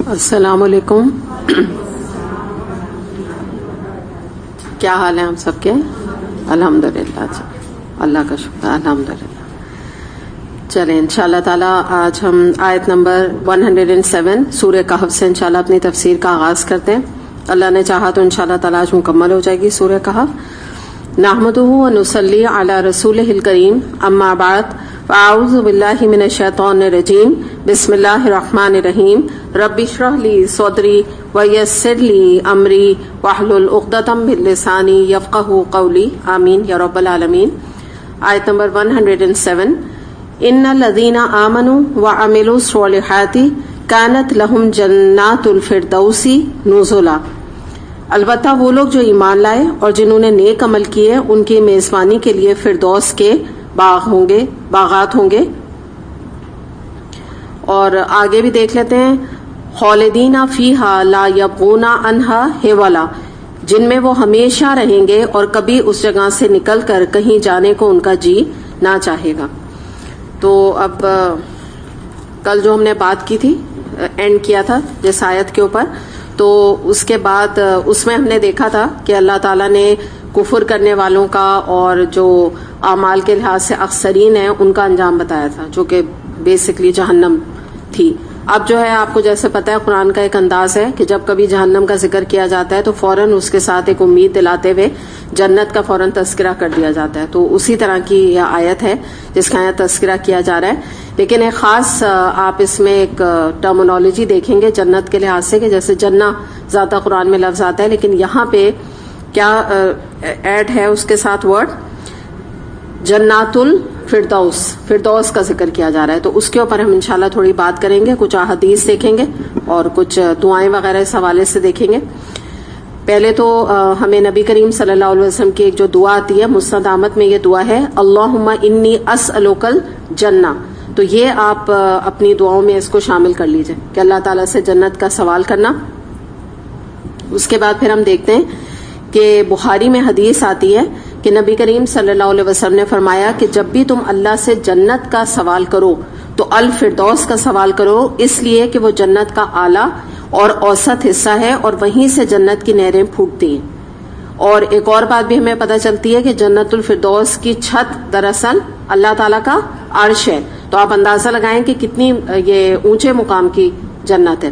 السلام علیکم. کیا حال ہے ہم سب کے؟ الحمدللہ. اللہ کا شکر، الحمدللہ. چلیں انشاءاللہ تعالی آج ہم آیت نمبر 107 سورہ کہف سے انشاءاللہ اپنی تفسیر کا آغاز کرتے ہیں. اللہ نے چاہا تو انشاءاللہ تعالی آج مکمل ہو جائے گی سورہ کہف. نحمدہ ونصلی علی رسولہ الکریم، اما بعد، فاعوذ باللہ من الشیطان الرجیم، بسم اللہ الرحمن الرحیم. رب اشرح لی صدری ویسر لی امری واحلل عقدۃ من لسانی یفقہوا قولی. آمین یا رب العالمین. آیت نمبر 107. ان الذین آمنوا وعملوا الصالحات کانت لہم جنات الفردوس نزلا. البتہ وہ لوگ جو ایمان لائے اور جنہوں نے نیک عمل کیے ان کی میزبانی کے لیے فردوس کے باغات ہوں گے. اور آگے بھی دیکھ لیتے ہیں، خالدین فیہا لا یبغون عنہا حولا، جن میں وہ ہمیشہ رہیں گے اور کبھی اس جگہ سے نکل کر کہیں جانے کو ان کا جی نہ چاہے گا. تو اب کل جو ہم نے بات کی تھی، اینڈ کیا تھا جس آیت کے اوپر، تو اس کے بعد اس میں ہم نے دیکھا تھا کہ اللہ تعالیٰ نے کفر کرنے والوں کا اور جو اعمال کے لحاظ سے اکثرین ہیں ان کا انجام بتایا تھا، جو کہ بیسکلی جہنم تھی. اب جو ہے آپ کو جیسے پتہ ہے قرآن کا ایک انداز ہے کہ جب کبھی جہنم کا ذکر کیا جاتا ہے تو فوراً اس کے ساتھ ایک امید دلاتے ہوئے جنت کا فوراً تذکرہ کر دیا جاتا ہے. تو اسی طرح کی یہ آیت ہے جس کا یہاں تذکرہ کیا جا رہا ہے. لیکن ایک خاص آپ اس میں ایک ٹرمنالوجی دیکھیں گے جنت کے لحاظ سے، کہ جیسے جنہ زیادہ قرآن میں لفظ آتا ہے، لیکن یہاں پہ کیا ایڈ ہے اس کے ساتھ ورڈ جنات الفردوس، فردوس کا ذکر کیا جا رہا ہے. تو اس کے اوپر ہم انشاءاللہ تھوڑی بات کریں گے، کچھ احادیث دیکھیں گے اور کچھ دعائیں وغیرہ اس حوالے سے دیکھیں گے. پہلے تو ہمیں نبی کریم صلی اللہ علیہ وسلم کی ایک جو دعا آتی ہے مسند احمد میں، یہ دعا ہے اللہم انی اسألک الجنہ. تو یہ آپ اپنی دعاؤں میں اس کو شامل کر لیجئے کہ اللہ تعالیٰ سے جنت کا سوال کرنا. اس کے بعد پھر ہم دیکھتے ہیں کہ بخاری میں حدیث آتی ہے کہ نبی کریم صلی اللہ علیہ وسلم نے فرمایا کہ جب بھی تم اللہ سے جنت کا سوال کرو تو الفردوس کا سوال کرو، اس لیے کہ وہ جنت کا اعلیٰ اور اوسط حصہ ہے اور وہیں سے جنت کی نہریں پھوٹتی ہیں. اور ایک اور بات بھی ہمیں پتہ چلتی ہے کہ جنت الفردوس کی چھت دراصل اللہ تعالیٰ کا عرش ہے. تو آپ اندازہ لگائیں کہ کتنی یہ اونچے مقام کی جنت ہے.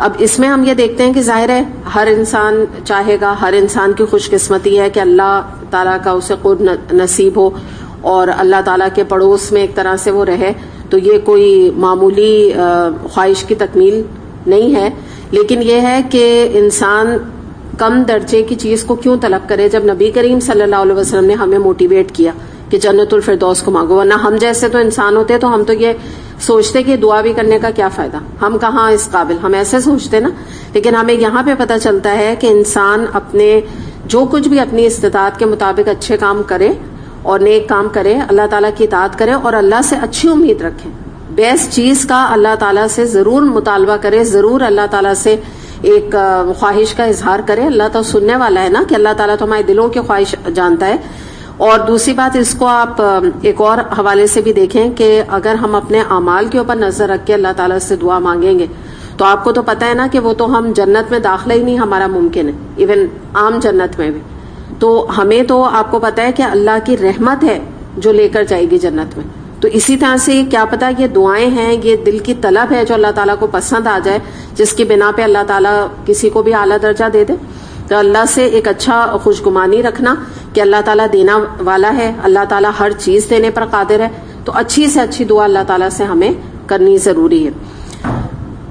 اب اس میں ہم یہ دیکھتے ہیں کہ ظاہر ہے ہر انسان چاہے گا، ہر انسان کی خوش قسمتی ہے کہ اللہ تعالیٰ کا اسے قرب نصیب ہو اور اللہ تعالیٰ کے پڑوس میں ایک طرح سے وہ رہے. تو یہ کوئی معمولی خواہش کی تکمیل نہیں ہے، لیکن یہ ہے کہ انسان کم درجے کی چیز کو کیوں طلب کرے جب نبی کریم صلی اللہ علیہ وسلم نے ہمیں موٹیویٹ کیا کہ جنت الفردوس کو مانگو. ورنہ ہم جیسے تو انسان ہوتے تو ہم تو یہ سوچتے کہ دعا بھی کرنے کا کیا فائدہ، ہم کہاں اس قابل، ہم ایسے سوچتے نا. لیکن ہمیں یہاں پہ پتہ چلتا ہے کہ انسان اپنے جو کچھ بھی اپنی استطاعت کے مطابق اچھے کام کرے اور نیک کام کرے، اللہ تعالیٰ کی اطاعت کرے اور اللہ سے اچھی امید رکھے. بیسٹ چیز کا اللہ تعالیٰ سے ضرور مطالبہ کرے، ضرور اللہ تعالیٰ سے ایک خواہش کا اظہار کرے. اللہ تو سننے والا ہے نا، کہ اللہ تعالیٰ تو ہمارے دلوں کی خواہش جانتا ہے. اور دوسری بات اس کو آپ ایک اور حوالے سے بھی دیکھیں کہ اگر ہم اپنے اعمال کے اوپر نظر رکھ کے اللہ تعالیٰ سے دعا مانگیں گے تو آپ کو تو پتہ ہے نا کہ وہ تو ہم جنت میں داخلہ ہی نہیں ہمارا ممکن ہے، ایون عام جنت میں بھی. تو ہمیں تو آپ کو پتہ ہے کہ اللہ کی رحمت ہے جو لے کر جائے گی جنت میں. تو اسی طرح سے کیا پتہ یہ دعائیں ہیں، یہ دل کی طلب ہے جو اللہ تعالیٰ کو پسند آ جائے، جس کی بنا پہ اللہ تعالیٰ کسی کو بھی اعلیٰ درجہ دے دے. تو اللہ سے ایک اچھا خوشگمانی رکھنا کہ اللہ تعالیٰ دینا والا ہے، اللہ تعالیٰ ہر چیز دینے پر قادر ہے. تو اچھی سے اچھی دعا اللہ تعالیٰ سے ہمیں کرنی ضروری ہے.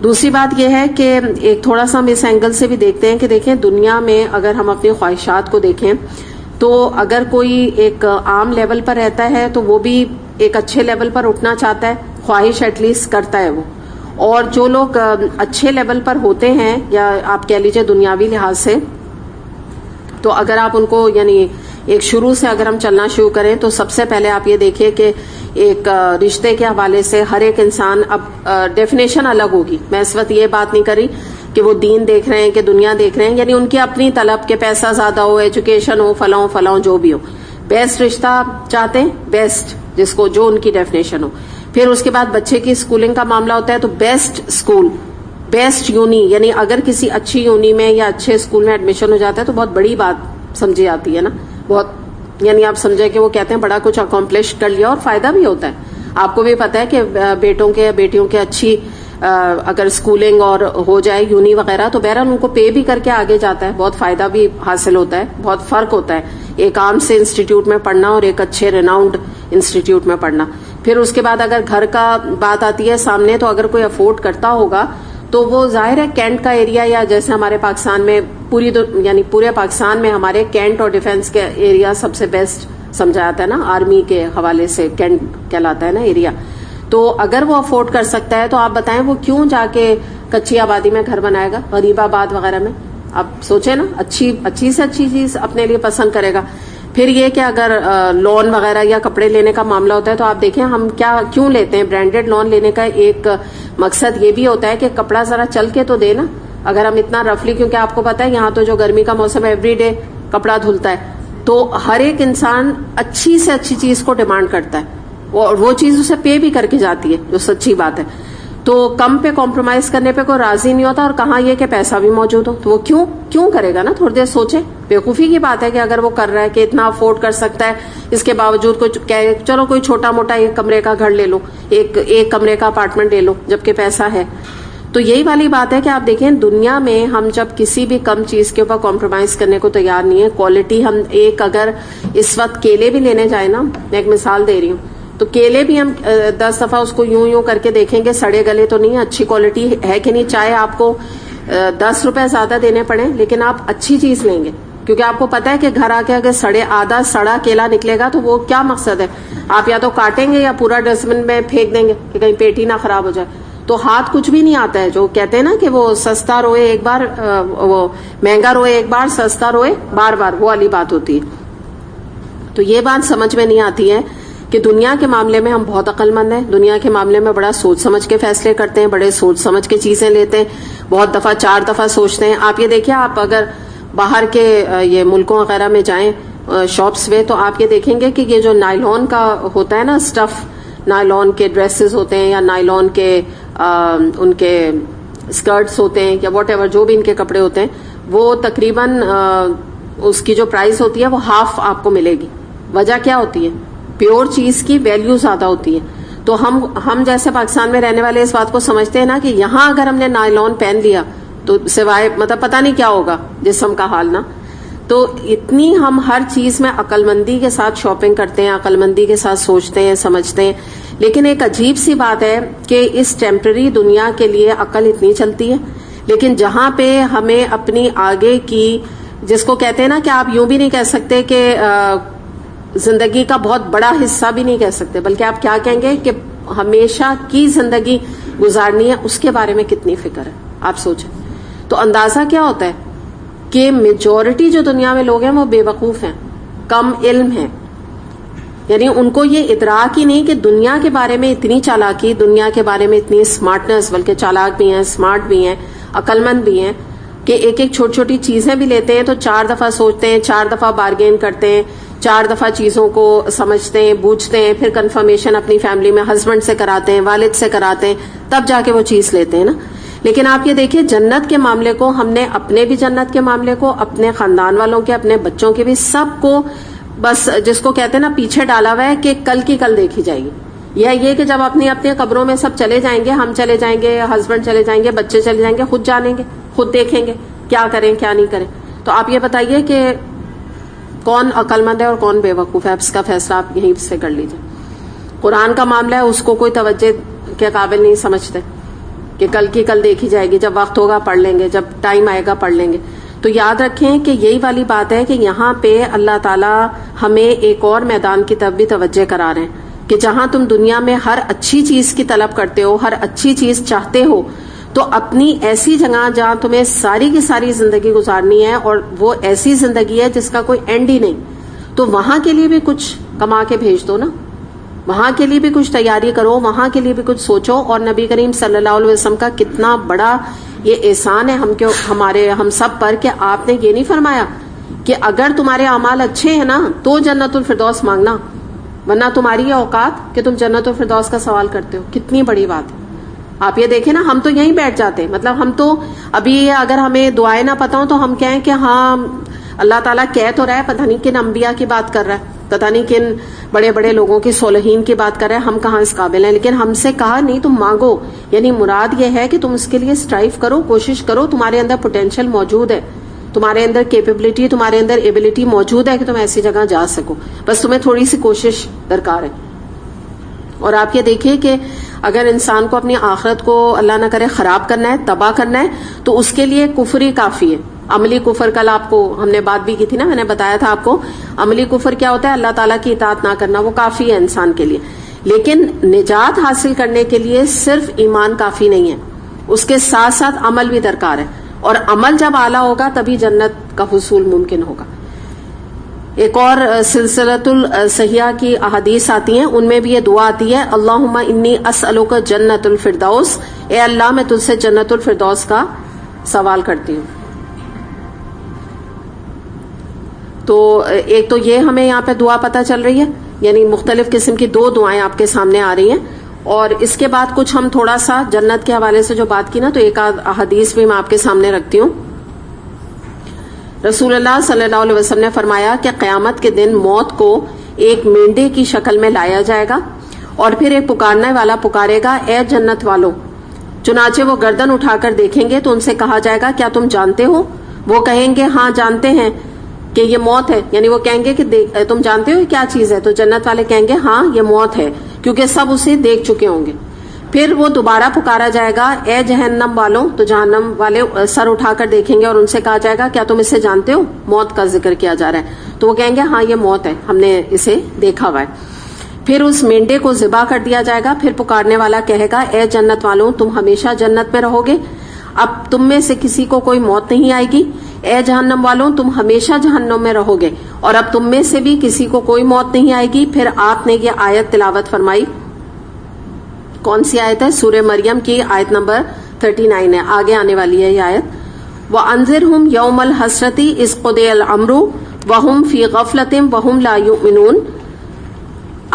دوسری بات یہ ہے کہ ایک تھوڑا سا ہم اس اینگل سے بھی دیکھتے ہیں کہ دیکھیں دنیا میں اگر ہم اپنی خواہشات کو دیکھیں تو اگر کوئی ایک عام لیول پر رہتا ہے تو وہ بھی ایک اچھے لیول پر اٹھنا چاہتا ہے، خواہش ایٹ لیسٹ کرتا ہے وہ. اور جو لوگ اچھے لیول پر ہوتے ہیں یا آپ کہہ لیجئے دنیاوی لحاظ سے، تو اگر آپ ان کو یعنی ایک شروع سے اگر ہم چلنا شروع کریں تو سب سے پہلے آپ یہ دیکھیے کہ ایک رشتے کے حوالے سے ہر ایک انسان، اب ڈیفینیشن الگ ہوگی. میں اس وقت یہ بات نہیں کری کہ وہ دین دیکھ رہے ہیں کہ دنیا دیکھ رہے ہیں، یعنی ان کی اپنی طلب کہ پیسہ زیادہ ہو، ایجوکیشن ہو، فلاں جو بھی ہو، بیسٹ رشتہ چاہتے ہیں، بیسٹ جس کو جو ان کی ڈیفینیشن ہو. پھر اس کے بعد بچے کی اسکولنگ کا معاملہ ہوتا ہے تو بیسٹ اسکول بیسٹ یونی، یعنی اگر کسی اچھی یونی میں یا اچھے اسکول میں ایڈمیشن ہو جاتا ہے تو بہت بڑی بات سمجھی جاتی ہے نا، بہت، یعنی آپ سمجھے کہ وہ کہتے ہیں بڑا کچھ اکمپلش کر لیا، اور فائدہ بھی ہوتا ہے. آپ کو بھی پتا ہے کہ بیٹوں کے بیٹیوں کے اچھی اگر اسکولنگ اور ہو جائے یونی وغیرہ تو بہرحال ان کو پے بھی کر کے آگے جاتا ہے، بہت فائدہ بھی حاصل ہوتا ہے، بہت فرق ہوتا ہے ایک عام سے انسٹیٹیوٹ میں پڑھنا اور ایک اچھے ریناؤنڈ انسٹیٹیوٹ میں پڑھنا. پھر اس کے بعد اگر گھر کا بات آتی ہے سامنے، تو اگر کوئی افورڈ کرتا ہوگا تو وہ ظاہر ہے کینٹ کا ایریا، یا جیسے ہمارے پاکستان میں یعنی پورے پاکستان میں ہمارے کینٹ اور ڈیفنس کے ایریا سب سے بیسٹ سمجھا جاتا ہے نا، آرمی کے حوالے سے کینٹ کہلاتا ہے نا ایریا. تو اگر وہ افورڈ کر سکتا ہے تو آپ بتائیں وہ کیوں جا کے کچی آبادی میں گھر بنائے گا، غریب آباد وغیرہ میں؟ آپ سوچیں نا، اچھی سے اچھی چیز اپنے لیے پسند کرے گا. پھر یہ کہ اگر لون وغیرہ یا کپڑے لینے کا معاملہ ہوتا ہے تو آپ دیکھیں ہم کیوں لیتے ہیں. برانڈیڈ لون لینے کا ایک مقصد یہ بھی ہوتا ہے کہ کپڑا ذرا چل کے تو دے نا. اگر ہم اتنا رفلی، کیونکہ آپ کو پتا ہے یہاں تو جو گرمی کا موسم ہے ایوری ڈے کپڑا دھلتا ہے، تو ہر ایک انسان اچھی سے اچھی چیز کو ڈیمانڈ کرتا ہے اور وہ چیز اسے پے بھی کر کے جاتی ہے، جو سچی بات ہے. تو کم پہ کمپرومائز کرنے پہ کوئی راضی نہیں ہوتا، اور کہاں یہ کہ پیسہ بھی موجود ہو تو وہ کیوں کرے گا نا. تھوڑی دیر سوچے، بیوقوفی کی بات ہے کہ اگر وہ کر رہا ہے کہ اتنا افورڈ کر سکتا ہے، اس کے باوجود کچھ چلو کوئی چھوٹا موٹا ایک کمرے کا گھر لے لو، ایک کمرے کا اپارٹمنٹ لے لو جبکہ پیسہ ہے. تو یہی والی بات ہے کہ آپ دیکھیں دنیا میں ہم جب کسی بھی کم چیز کے اوپر کمپرومائز کرنے کو تیار نہیں ہے. کوالٹی ہم اگر اس وقت کیلے بھی لینے جائیں نا، میں ایک مثال دے رہی ہوں، تو کیلے بھی ہم 10 دفعہ اس کو یوں کر کے دیکھیں گے سڑے گلے تو نہیں، اچھی کوالٹی ہے کہ نہیں. چاہے آپ کو 10 روپے زیادہ دینے پڑیں لیکن آپ اچھی چیز لیں گے، کیونکہ آپ کو پتا ہے کہ گھر آ کے اگر آدھا سڑا کیلا نکلے گا تو وہ کیا مقصد ہے. آپ یا تو کاٹیں گے یا پورا ڈسٹ بن میں پھینک دیں گے کہ کہیں پیٹ ہی نہ خراب ہو جائے. تو ہاتھ کچھ بھی نہیں آتا ہے. جو کہتے ہیں نا کہ وہ سستا روئے ایک بار، وہ مہنگا روئے ایک بار، سستا روئے بار بار، وہ والی بات ہوتی ہے. تو یہ بات سمجھ میں نہیں آتی ہے کہ دنیا کے معاملے میں ہم بہت عقل مند ہیں، دنیا کے معاملے میں بڑا سوچ سمجھ کے فیصلے کرتے ہیں، بڑے سوچ سمجھ کے چیزیں لیتے ہیں، بہت دفعہ 4 دفعہ سوچتے ہیں. آپ یہ دیکھیں، آپ اگر باہر کے یہ ملکوں وغیرہ میں جائیں شاپس میں، تو آپ یہ دیکھیں گے کہ یہ جو نائلون کا ہوتا ہے نا اسٹف، نائلون کے ڈریسز ہوتے ہیں یا نائلون کے ان کے اسکرٹس ہوتے ہیں یا واٹ ایور جو بھی ان کے کپڑے ہوتے ہیں، وہ تقریباً اس کی جو پرائس ہوتی ہے وہ ہاف آپ کو ملے گی. وجہ کیا ہوتی ہے؟ پیور چیز کی ویلیو زیادہ ہوتی ہے. تو ہم جیسے پاکستان میں رہنے والے اس بات کو سمجھتے ہیں نا کہ یہاں اگر ہم نے نائلون پہن لیا تو سوائے پتہ نہیں کیا ہوگا جسم کا حال نا. تو اتنی ہم ہر چیز میں عقل مندی کے ساتھ شاپنگ کرتے ہیں، عقل مندی کے ساتھ سوچتے ہیں، سمجھتے ہیں. لیکن ایک عجیب سی بات ہے کہ اس ٹیمپرری دنیا کے لیے عقل اتنی چلتی ہے، لیکن جہاں پہ ہمیں اپنی آگے کی، جس کو کہتے ہیں نا کہ آپ یوں بھی نہیں کہہ سکتے کہ زندگی کا بہت بڑا حصہ بھی نہیں کہہ سکتے، بلکہ آپ کیا کہیں گے کہ ہمیشہ کی زندگی گزارنی ہے، اس کے بارے میں کتنی فکر ہے. آپ سوچیں تو اندازہ کیا ہوتا ہے کہ میجورٹی جو دنیا میں لوگ ہیں وہ بے وقوف ہیں، کم علم ہیں. یعنی ان کو یہ ادراک ہی نہیں کہ دنیا کے بارے میں اتنی چالاکی، دنیا کے بارے میں اتنی اسمارٹنس، بلکہ چالاک بھی ہیں، اسمارٹ بھی ہیں، عقل مند بھی ہیں کہ ایک چھوٹی چھوٹی چیزیں بھی لیتے ہیں تو 4 دفعہ سوچتے ہیں، 4 دفعہ بارگین کرتے ہیں، 4 دفعہ چیزوں کو سمجھتے ہیں، بوجھتے ہیں، پھر کنفرمیشن اپنی فیملی میں ہسبینڈ سے کراتے ہیں، والد سے کراتے ہیں، تب جا کے وہ چیز لیتے ہیں نا. لیکن آپ یہ دیکھیں جنت کے معاملے کو ہم نے اپنے بھی جنت کے معاملے کو، اپنے خاندان والوں کے، اپنے بچوں کے بھی، سب کو بس جس کو کہتے ہیں نا پیچھے ڈالا ہوا ہے کہ کل کی کل دیکھی جائے گی. یا یہ کہ جب اپنی اپنی قبروں میں سب چلے جائیں گے، ہم چلے جائیں گے، ہسبینڈ چلے جائیں گے، بچے چلے جائیں گے، خود جانیں گے، خود دیکھیں گے کیا کریں کیا نہیں کریں. تو آپ یہ بتائیے کہ کون عقل مند ہے اور کون بے وقوف ہے؟ اس کا فیصلہ آپ یہیں سے کر لیجیے. قرآن کا معاملہ ہے، اس کو کوئی توجہ کے قابل نہیں سمجھتے کہ کل کی کل دیکھی جائے گی، جب وقت ہوگا پڑھ لیں گے، جب ٹائم آئے گا پڑھ لیں گے. تو یاد رکھیں کہ یہی والی بات ہے کہ یہاں پہ اللہ تعالیٰ ہمیں ایک اور میدان کی طرف بھی توجہ کرا رہے ہیں کہ جہاں تم دنیا میں ہر اچھی چیز کی طلب کرتے ہو، ہر اچھی چیز چاہتے ہو، تو اپنی ایسی جگہ جہاں تمہیں ساری کی ساری زندگی گزارنی ہے، اور وہ ایسی زندگی ہے جس کا کوئی اینڈ ہی نہیں، تو وہاں کے لیے بھی کچھ کما کے بھیج دو نا، وہاں کے لیے بھی کچھ تیاری کرو، وہاں کے لیے بھی کچھ سوچو. اور نبی کریم صلی اللہ علیہ وسلم کا کتنا بڑا یہ احسان ہے ہم سب پر کہ آپ نے یہ نہیں فرمایا کہ اگر تمہارے اعمال اچھے ہیں نا تو جنت الفردوس مانگنا، ورنہ تمہاری یہ اوقات کہ تم جنت الفردوس کا سوال کرتے ہو. کتنی بڑی بات ہے. آپ یہ دیکھیں نا، ہم تو یہیں بیٹھ جاتے، مطلب ہم تو ابھی اگر ہمیں دعائیں نہ پتہ ہوں تو ہم کہیں کہ ہاں اللہ تعالیٰ کہہ تو رہا ہے، پتہ نہیں کن انبیاء کی بات کر رہا ہے، پتہ نہیں کن بڑے بڑے لوگوں کی صالحین کی بات کر رہے ہیں، ہم کہاں اس قابل ہیں. لیکن ہم سے کہا نہیں تم مانگو، یعنی مراد یہ ہے کہ تم اس کے لیے اسٹرائیو کرو، کوشش کرو، تمہارے اندر پوٹینشیل موجود ہے، تمہارے اندر کیپیبلٹی، تمہارے اندر ایبلٹی موجود ہے کہ تم ایسی جگہ جا سکو، بس تمہیں تھوڑی سی کوشش درکار ہے. اور آپ یہ دیکھیے کہ اگر انسان کو اپنی آخرت کو اللہ نہ کرے خراب کرنا ہے، تباہ کرنا ہے، تو اس کے لیے کفر ہی کافی ہے. عملی کفر، کل آپ کو ہم نے بات بھی کی تھی نا، میں نے بتایا تھا آپ کو عملی کفر کیا ہوتا ہے، اللہ تعالیٰ کی اطاعت نہ کرنا، وہ کافی ہے انسان کے لیے. لیکن نجات حاصل کرنے کے لیے صرف ایمان کافی نہیں ہے، اس کے ساتھ ساتھ عمل بھی درکار ہے، اور عمل جب اعلیٰ ہوگا تبھی جنت کا حصول ممکن ہوگا. ایک اور سلسلۃ الصحیحہ کی احادیث آتی ہیں، ان میں بھی یہ دعا آتی ہے، اللہم انی اسألک جنت الفردوس، اے اللہ میں تجھ سے جنت الفردوس کا سوال کرتی ہوں. تو ایک تو یہ ہمیں یہاں پہ دعا پتہ چل رہی ہے، یعنی مختلف قسم کی دو دعائیں آپ کے سامنے آ رہی ہیں. اور اس کے بعد کچھ ہم تھوڑا سا جنت کے حوالے سے جو بات کی نا، تو ایک حدیث بھی میں آپ کے سامنے رکھتی ہوں. رسول اللہ صلی اللہ علیہ وسلم نے فرمایا کہ قیامت کے دن موت کو ایک مینڈے کی شکل میں لایا جائے گا، اور پھر ایک پکارنے والا پکارے گا، اے جنت والو. چنانچہ وہ گردن اٹھا کر دیکھیں گے تو ان سے کہا جائے گا، کیا تم جانتے ہو؟ وہ کہیں گے ہاں جانتے ہیں کہ یہ موت ہے، یعنی وہ کہیں گے کہ تم جانتے ہو یہ کیا چیز ہے؟ تو جنت والے کہیں گے ہاں یہ موت ہے، کیونکہ سب اسے دیکھ چکے ہوں گے. پھر وہ دوبارہ پکارا جائے گا، اے جہنم والوں. تو جہنم والے سر اٹھا کر دیکھیں گے اور ان سے کہا جائے گا، کیا تم اسے جانتے ہو؟ موت کا ذکر کیا جا رہا ہے. تو وہ کہیں گے ہاں یہ موت ہے، ہم نے اسے دیکھا ہوا ہے. پھر اس مینڈے کو ذبح کر دیا جائے گا. پھر پکارنے والا کہے گا، اے جنت والوں تم ہمیشہ جنت میں رہو گے، اب تم میں سے کسی کو کوئی موت نہیں آئے گی. اے جہنم والوں تم ہمیشہ جہنم میں رہو گے، اور اب تم میں سے بھی کسی کو کوئی موت نہیں آئے گی. پھر آپ نے یہ آیت تلاوت فرمائی. کون سی آیت ہے؟ سورہ مریم کی آیت نمبر 39 ہے، آگے آنے والی ہے یہ آیت. وَأَنذِرْهُمْ يَوْمَ الْحَسْرَةِ إِذْ قُضِيَ الْأَمْرُ وَهُمْ فِي غَفْلَةٍ وَهُمْ لَا يُؤْمِنُونَ.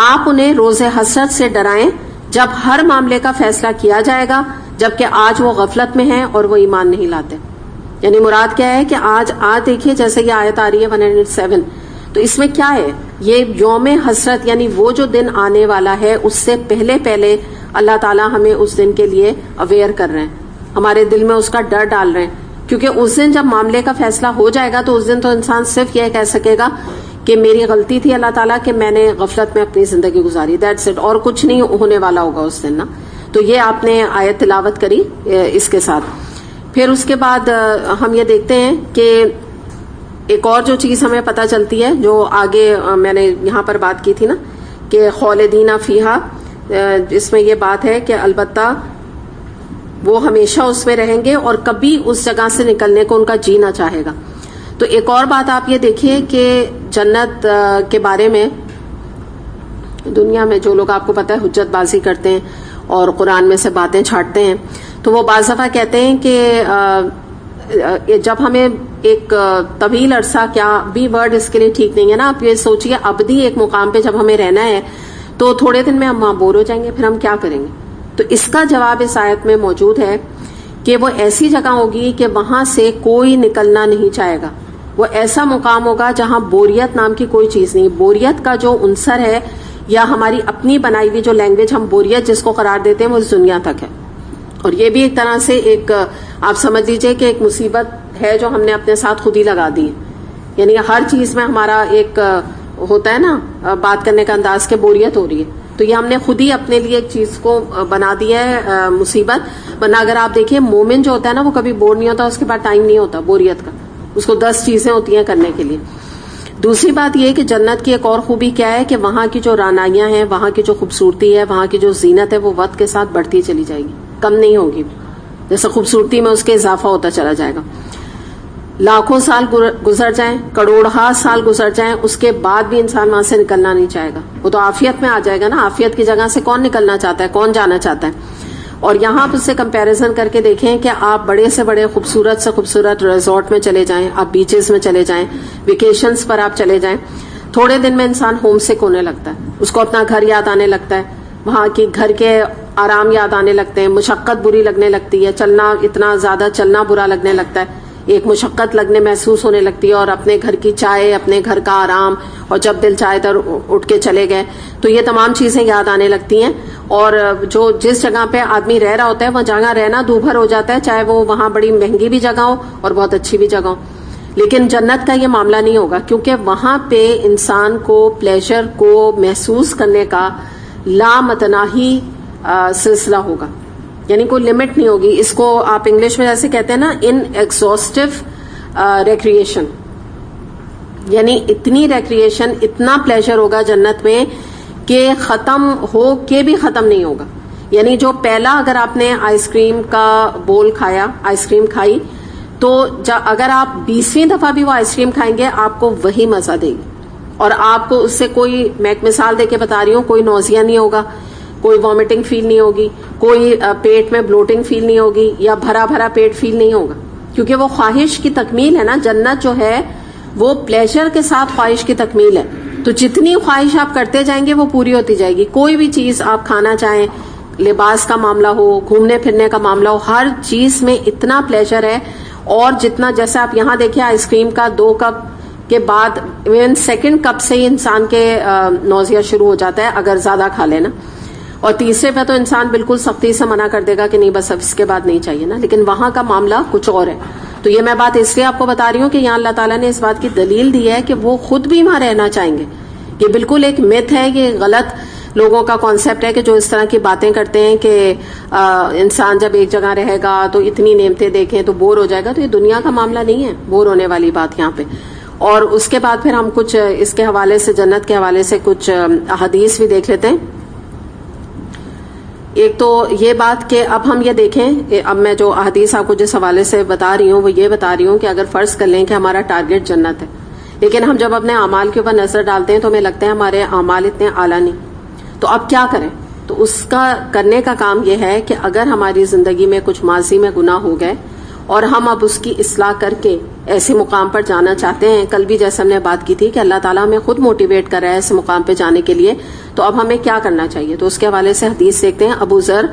آپ انہیں روز حسرت سے ڈرائیں جب ہر معاملے کا فیصلہ کیا جائے گا، جبکہ آج وہ غفلت میں ہیں اور وہ ایمان نہیں لاتے. یعنی مراد کیا ہے کہ آج دیکھیے جیسے یہ آیت آ رہی ہے 107، تو اس میں کیا ہے؟ یہ یوم حسرت، یعنی وہ جو دن آنے والا ہے اس سے پہلے اللہ تعالیٰ ہمیں اس دن کے لیے اویئر کر رہے ہیں، ہمارے دل میں اس کا ڈر ڈال رہے ہیں. کیونکہ اس دن جب معاملے کا فیصلہ ہو جائے گا تو اس دن تو انسان صرف یہ کہہ سکے گا کہ میری غلطی تھی اللہ تعالیٰ کہ میں نے غفلت میں اپنی زندگی گزاری، دیٹس اٹ، اور کچھ نہیں ہونے والا ہوگا اس دن نا. تو یہ آپ نے آیت تلاوت کری اس کے ساتھ. پھر اس کے بعد ہم یہ دیکھتے ہیں کہ ایک اور جو چیز ہمیں پتہ چلتی ہے، جو آگے میں نے یہاں پر بات کی تھی نا کہ خالدین فیہا، اس میں یہ بات ہے کہ البتہ وہ ہمیشہ اس میں رہیں گے اور کبھی اس جگہ سے نکلنے کو ان کا جی نہ چاہے گا. تو ایک اور بات آپ یہ دیکھیے کہ جنت کے بارے میں دنیا میں جو لوگ آپ کو پتہ ہے حجت بازی کرتے ہیں اور قرآن میں سے باتیں چھاٹتے ہیں، تو وہ بعض دفعہ کہتے ہیں کہ جب ہمیں ایک طویل عرصہ، کیا بھی ورڈ اس کے لیے ٹھیک نہیں ہے نا، آپ یہ سوچیے ابدی ایک مقام پہ جب ہمیں رہنا ہے تو تھوڑے دن میں ہم وہاں بور ہو جائیں گے، پھر ہم کیا کریں گے؟ تو اس کا جواب اس آیت میں موجود ہے کہ وہ ایسی جگہ ہوگی کہ وہاں سے کوئی نکلنا نہیں چاہے گا. وہ ایسا مقام ہوگا جہاں بوریت نام کی کوئی چیز نہیں. بوریت کا جو عنصر ہے یا ہماری اپنی بنائی ہوئی جو لینگویج ہم بوریت جس کو قرار دیتے ہیں، وہ اس دنیا تک ہے. اور یہ بھی ایک طرح سے ایک آپ سمجھ لیجئے کہ ایک مصیبت ہے جو ہم نے اپنے ساتھ خود ہی لگا دی ہے. یعنی ہر چیز میں ہمارا ایک ہوتا ہے نا بات کرنے کا انداز کہ بوریت ہو رہی ہے، تو یہ ہم نے خود ہی اپنے لیے ایک چیز کو بنا دیا ہے مصیبت. ورنہ اگر آپ دیکھیں مومن جو ہوتا ہے نا وہ کبھی بور نہیں ہوتا، اس کے بعد ٹائم نہیں ہوتا بوریت کا، اس کو 10 چیزیں ہوتی ہیں کرنے کے لیے. دوسری بات یہ کہ جنت کی ایک اور خوبی کیا ہے کہ وہاں کی جو رانائیاں ہیں، وہاں کی جو خوبصورتی ہے، وہاں کی جو زینت ہے، وہ وقت کے ساتھ بڑھتی چلی جائے گی، کم نہیں ہوگی. جیسے خوبصورتی میں اس کے اضافہ ہوتا چلا جائے گا. لاکھوں سال گزر جائیں، کروڑہا سال گزر جائیں، اس کے بعد بھی انسان وہاں سے نکلنا نہیں چاہے گا. وہ تو عافیت میں آ جائے گا نا. عافیت کی جگہ سے کون نکلنا چاہتا ہے، کون جانا چاہتا ہے؟ اور یہاں آپ اس سے کمپیریزن کر کے دیکھیں کہ آپ بڑے سے بڑے خوبصورت سے خوبصورت ریزورٹ میں چلے جائیں، آپ بیچز میں چلے جائیں، ویکیشنز پر آپ چلے جائیں، تھوڑے دن میں انسان ہوم سک ہونے لگتا ہے، اس کو اپنا گھر یاد آنے لگتا ہے، وہاں کی گھر کے آرام یاد آنے لگتے ہیں, مشقت بری لگنے لگتی ہے, چلنا اتنا زیادہ چلنا برا لگنے لگتا ہے, ایک مشقت لگنے محسوس ہونے لگتی ہے, اور اپنے گھر کی چائے, اپنے گھر کا آرام, اور جب دل چاہے تو اٹھ کے چلے گئے, تو یہ تمام چیزیں یاد آنے لگتی ہیں. اور جو جس جگہ پہ آدمی رہ رہا ہوتا ہے وہ جگہ رہنا دوبھر ہو جاتا ہے, چاہے وہ وہاں بڑی مہنگی بھی جگہ ہو اور بہت اچھی بھی جگہ ہو. لیکن جنت کا یہ معاملہ نہیں ہوگا, کیونکہ وہاں پہ انسان کو پلیزر کو محسوس کرنے کا لامتناہی سلسلہ ہوگا, یعنی کوئی لمٹ نہیں ہوگی. اس کو آپ انگلش میں جیسے کہتے ہیں نا, ان ایگزاسٹو ریکریشن, یعنی اتنی ریکریشن, اتنا پلیزر ہوگا جنت میں کہ ختم ہو کے بھی ختم نہیں ہوگا. یعنی جو پہلا اگر آپ نے آئس کریم کا بول کھایا, آئس کریم کھائی, تو اگر آپ 20ویں دفعہ بھی وہ آئس کریم کھائیں گے آپ کو وہی مزہ دے گی, اور آپ کو اس سے کوئی, میں ایک مثال دے کے بتا رہی ہوں, کوئی نوزیا نہیں ہوگا, کوئی وامٹنگ فیل نہیں ہوگی, کوئی پیٹ میں بلوٹنگ فیل نہیں ہوگی, یا بھرا بھرا پیٹ فیل نہیں ہوگا, کیونکہ وہ خواہش کی تکمیل ہے نا. جنت جو ہے وہ پلیزر کے ساتھ خواہش کی تکمیل ہے, تو جتنی خواہش آپ کرتے جائیں گے وہ پوری ہوتی جائے گی. کوئی بھی چیز آپ کھانا چاہیں, لباس کا معاملہ ہو, گھومنے پھرنے کا معاملہ ہو, ہر چیز میں اتنا پلیزر ہے. اور جتنا, جیسے آپ یہاں دیکھیں آئس کریم کا 2 کپ کے بعد ایون 2nd کپ سے ہی انسان کے نوزیا شروع ہو جاتا ہے اگر زیادہ کھا لینا, اور تیسرے پہ تو انسان بالکل سختی سے منع کر دے گا کہ نہیں بس اب اس کے بعد نہیں چاہیے نا. لیکن وہاں کا معاملہ کچھ اور ہے. تو یہ میں بات اس لیے آپ کو بتا رہی ہوں کہ یہاں اللہ تعالیٰ نے اس بات کی دلیل دی ہے کہ وہ خود بھی وہاں رہنا چاہیں گے. یہ بالکل ایک myth ہے, یہ غلط لوگوں کا کانسیپٹ ہے کہ جو اس طرح کی باتیں کرتے ہیں کہ انسان جب ایک جگہ رہے گا تو اتنی نعمتیں دیکھیں تو بور ہو جائے گا. تو یہ دنیا کا معاملہ نہیں ہے بور ہونے والی بات یہاں پہ. اور اس کے بعد پھر ہم کچھ اس کے حوالے سے, جنت کے حوالے سے کچھ احادیث بھی دیکھ لیتے ہیں. ایک تو یہ بات کہ اب ہم یہ دیکھیں, اب میں جو احادیث آپ کو جس حوالے سے بتا رہی ہوں وہ یہ بتا رہی ہوں کہ اگر فرض کر لیں کہ ہمارا ٹارگیٹ جنت ہے, لیکن ہم جب اپنے اعمال کے اوپر نظر ڈالتے ہیں تو ہمیں لگتا ہے ہمارے اعمال اتنے اعلیٰ نہیں, تو اب کیا کریں؟ تو اس کا کرنے کا کام یہ ہے کہ اگر ہماری زندگی میں کچھ ماضی میں گناہ ہو گئے اور ہم اب اس کی اصلاح کر کے ایسے مقام پر جانا چاہتے ہیں, کل بھی جیسے ہم نے بات کی تھی کہ اللہ تعالیٰ ہمیں خود موٹیویٹ کر رہا ہے ایسے مقام پہ جانے کے لیے, تو اب ہمیں کیا کرنا چاہیے؟ تو اس کے حوالے سے حدیث دیکھتے ہیں. ابو ذر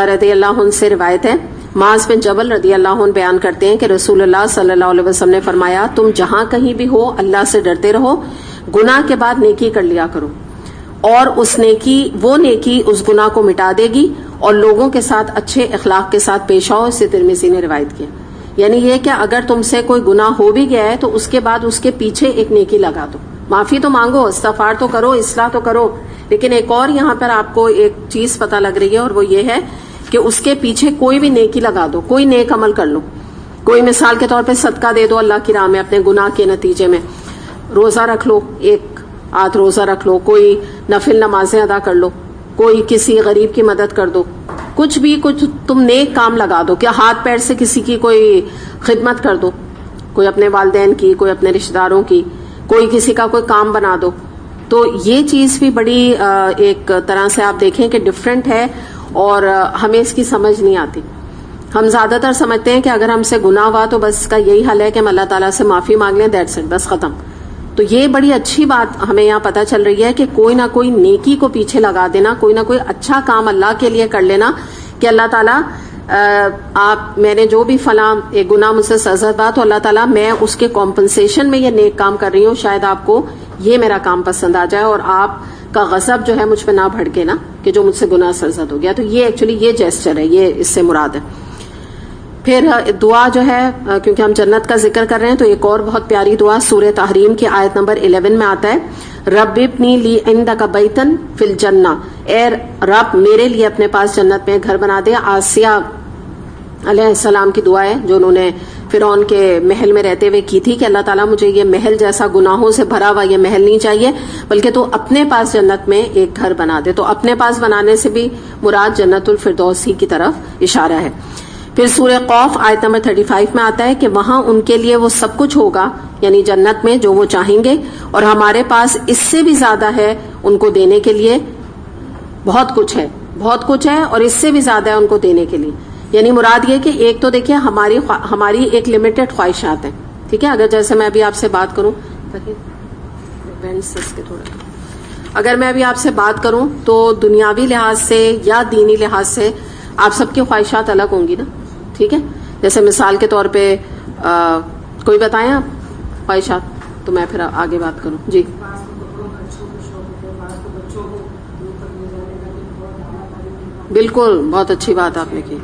رضی اللہ عنہ سے روایت ہے, معاذ بن جبل رضی اللہ عنہ بیان کرتے ہیں کہ رسول اللہ صلی اللہ علیہ وسلم نے فرمایا, تم جہاں کہیں بھی ہو اللہ سے ڈرتے رہو, گناہ کے بعد نیکی کر لیا کرو, اور اس نیکی, وہ نیکی اس گناہ کو مٹا دے گی, اور لوگوں کے ساتھ اچھے اخلاق کے ساتھ پیش آؤ. اس سے ترمذی نے روایت کیا. یعنی یہ کہ اگر تم سے کوئی گناہ ہو بھی گیا ہے تو اس کے بعد اس کے پیچھے ایک نیکی لگا دو, معافی تو مانگو, استغفار تو کرو, اصلاح تو کرو, لیکن ایک اور یہاں پر آپ کو ایک چیز پتہ لگ رہی ہے, اور وہ یہ ہے کہ اس کے پیچھے کوئی بھی نیکی لگا دو, کوئی نیک عمل کر لو. کوئی مثال کے طور پہ صدقہ دے دو اللہ کی راہ میں اپنے گناہ کے نتیجے میں, روزہ رکھ لو, 1 روزہ رکھ لو, کوئی نفل نمازیں ادا کر لو, کوئی کسی غریب کی مدد کر دو, کچھ بھی کچھ تم نیک کام لگا دو. کیا ہاتھ پیر سے کسی کی کوئی خدمت کر دو, کوئی اپنے والدین کی, کوئی اپنے رشتہ داروں کی, کوئی کسی کا کوئی کام بنا دو. تو یہ چیز بھی بڑی ایک طرح سے آپ دیکھیں کہ ڈفرینٹ ہے, اور ہمیں اس کی سمجھ نہیں آتی. ہم زیادہ تر سمجھتے ہیں کہ اگر ہم سے گناہ ہوا تو بس اس کا یہی حل ہے کہ ہم اللہ تعالیٰ سے معافی مانگ لیں, دیٹس اٹ, بس ختم. تو یہ بڑی اچھی بات ہمیں یہاں پتہ چل رہی ہے کہ کوئی نہ کوئی نیکی کو پیچھے لگا دینا, کوئی نہ کوئی اچھا کام اللہ کے لیے کر لینا کہ اللہ تعالیٰ آپ, میں نے جو بھی فلاں ایک گناہ مجھ سے سزا ہوا تو اللہ تعالیٰ میں اس کے کمپنسیشن میں یہ نیک کام کر رہی ہوں, شاید آپ کو یہ میرا کام پسند آ جائے اور آپ کا غضب جو ہے مجھ پہ نہ بھڑکے نا کہ جو مجھ سے گناہ سرزد ہو گیا. تو یہ ایکچولی یہ جیسچر ہے, یہ اس سے مراد ہے. پھر دعا جو ہے, کیونکہ ہم جنت کا ذکر کر رہے ہیں تو ایک اور بہت پیاری دعا سورہ تحریم کی آیت نمبر 11 میں آتا ہے, رب ابنی لی عندک بیتن فی الجنہ, اے رب میرے لیے اپنے پاس جنت میں گھر بنا دے. آسیہ علیہ السلام کی دعا ہے جو انہوں نے فرعون کے محل میں رہتے ہوئے کی تھی کہ اللہ تعالیٰ مجھے یہ محل جیسا گناہوں سے بھرا ہوا یہ محل نہیں چاہیے, بلکہ تو اپنے پاس جنت میں ایک گھر بنا دے. تو اپنے پاس بنانے سے بھی مراد جنت الفردوس ہی کی طرف اشارہ ہے. پھر سورہ قوف آیت نمبر 35 میں آتا ہے کہ وہاں ان کے لیے وہ سب کچھ ہوگا, یعنی جنت میں جو وہ چاہیں گے, اور ہمارے پاس اس سے بھی زیادہ ہے ان کو دینے کے لیے. بہت کچھ ہے, بہت کچھ ہے, اور اس سے بھی زیادہ ہے ان کو دینے کے لیے. یعنی مراد یہ کہ ایک تو دیکھیں ہماری ایک لمیٹڈ خواہشات ہیں, ٹھیک ہے, اگر جیسے میں ابھی آپ سے بات کروں اگر میں ابھی آپ سے بات کروں تو دنیاوی لحاظ سے یا دینی لحاظ سے آپ سب کی خواہشات الگ ہوں گی نا. ٹھیک ہے, جیسے مثال کے طور پہ کوئی بتائیں آپ خواہشات, تو میں پھر آگے بات کروں. جی بالکل, بہت اچھی بات آپ نے کی.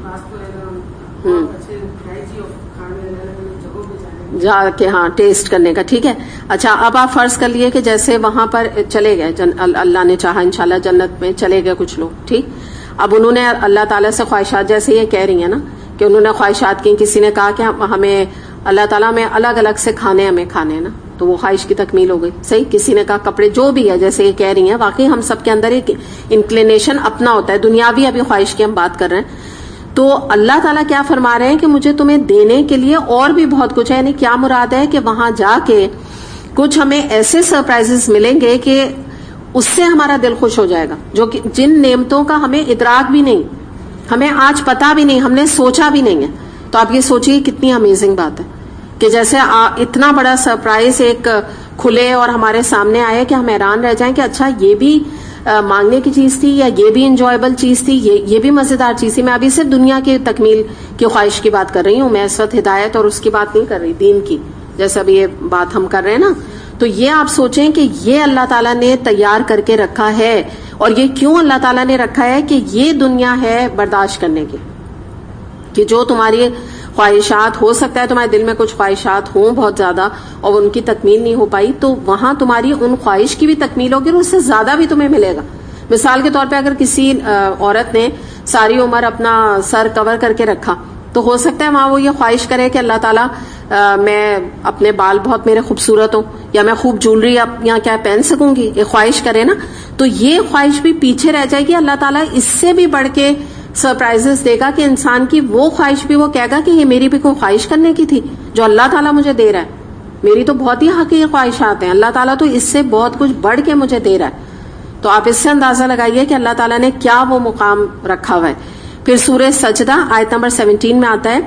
جا کے ہاں ٹیسٹ کرنے کا. ٹھیک ہے, اچھا اب آپ فرض کر لیے کہ جیسے وہاں پر چلے گئے, اللہ نے چاہا انشاءاللہ جنت میں چلے گئے کچھ لوگ. ٹھیک, اب انہوں نے اللہ تعالیٰ سے خواہشات, جیسے یہ کہہ رہی ہیں نا کہ انہوں نے خواہشات کی, کسی نے کہا کہ ہمیں اللہ تعالیٰ میں الگ الگ سے کھانے ہیں نا, تو وہ خواہش کی تکمیل ہو گئی. صحیح, کسی نے کہا کپڑے, جو بھی ہے جیسے یہ کہہ رہی ہیں, واقعی ہم سب کے اندر ایک انکلینیشن اپنا ہوتا ہے, دنیاوی ابھی خواہش کی ہم بات کر رہے ہیں. تو اللہ تعالیٰ کیا فرما رہے ہیں کہ مجھے تمہیں دینے کے لیے اور بھی بہت کچھ ہے. یعنی کیا مراد ہے کہ وہاں جا کے کچھ ہمیں ایسے سرپرائزز ملیں گے کہ اس سے ہمارا دل خوش ہو جائے گا, جو کہ جن نعمتوں کا ہمیں ادراک بھی نہیں, ہمیں آج پتا بھی نہیں, ہم نے سوچا بھی نہیں ہے. تو آپ یہ سوچیے کتنی امیزنگ بات ہے کہ جیسے اتنا بڑا سرپرائز ایک کھلے اور ہمارے سامنے آئے کہ ہم حیران رہ جائیں کہ اچھا یہ بھی مانگنے کی چیز تھی, یا یہ بھی انجوائبل چیز تھی, یہ بھی مزیدار چیز تھی. میں ابھی صرف دنیا کی تکمیل کی خواہش کی بات کر رہی ہوں, میں اس وقت ہدایت اور اس کی بات نہیں کر رہی, دین کی, جیسے ابھی یہ بات ہم کر رہے ہیں نا. تو یہ آپ سوچیں کہ یہ اللہ تعالیٰ نے تیار کر کے رکھا ہے, اور یہ کیوں اللہ تعالیٰ نے رکھا ہے کہ یہ دنیا ہے برداشت کرنے کی, کہ جو تمہاری خواہشات, ہو سکتا ہے تمہارے دل میں کچھ خواہشات ہوں بہت زیادہ اور ان کی تکمیل نہیں ہو پائی, تو وہاں تمہاری ان خواہش کی بھی تکمیل ہوگی اور اس سے زیادہ بھی تمہیں ملے گا. مثال کے طور پہ اگر کسی عورت نے ساری عمر اپنا سر کور کر کے رکھا, تو ہو سکتا ہے وہاں وہ یہ خواہش کرے کہ اللہ تعالیٰ میں اپنے بال بہت میرے خوبصورت ہوں, یا میں خوب جولری یہاں کیا پہن سکوں گی, یہ خواہش کرے نا. تو یہ خواہش بھی پیچھے رہ جائے گی. اللہ تعالیٰ اس سے بھی بڑھ کے سرپرائزز دے گا کہ انسان کی وہ خواہش بھی وہ کہے گا کہ یہ میری بھی کوئی خواہش کرنے کی تھی جو اللہ تعالیٰ مجھے دے رہا ہے. میری تو بہت ہی حقیقی خواہشات ہیں, اللہ تعالیٰ تو اس سے بہت کچھ بڑھ کے مجھے دے رہا ہے. تو آپ اس سے اندازہ لگائیے کہ اللہ تعالیٰ نے کیا وہ مقام رکھا ہوا ہے. پھر سورہ سجدہ آیت نمبر 17 میں آتا ہے,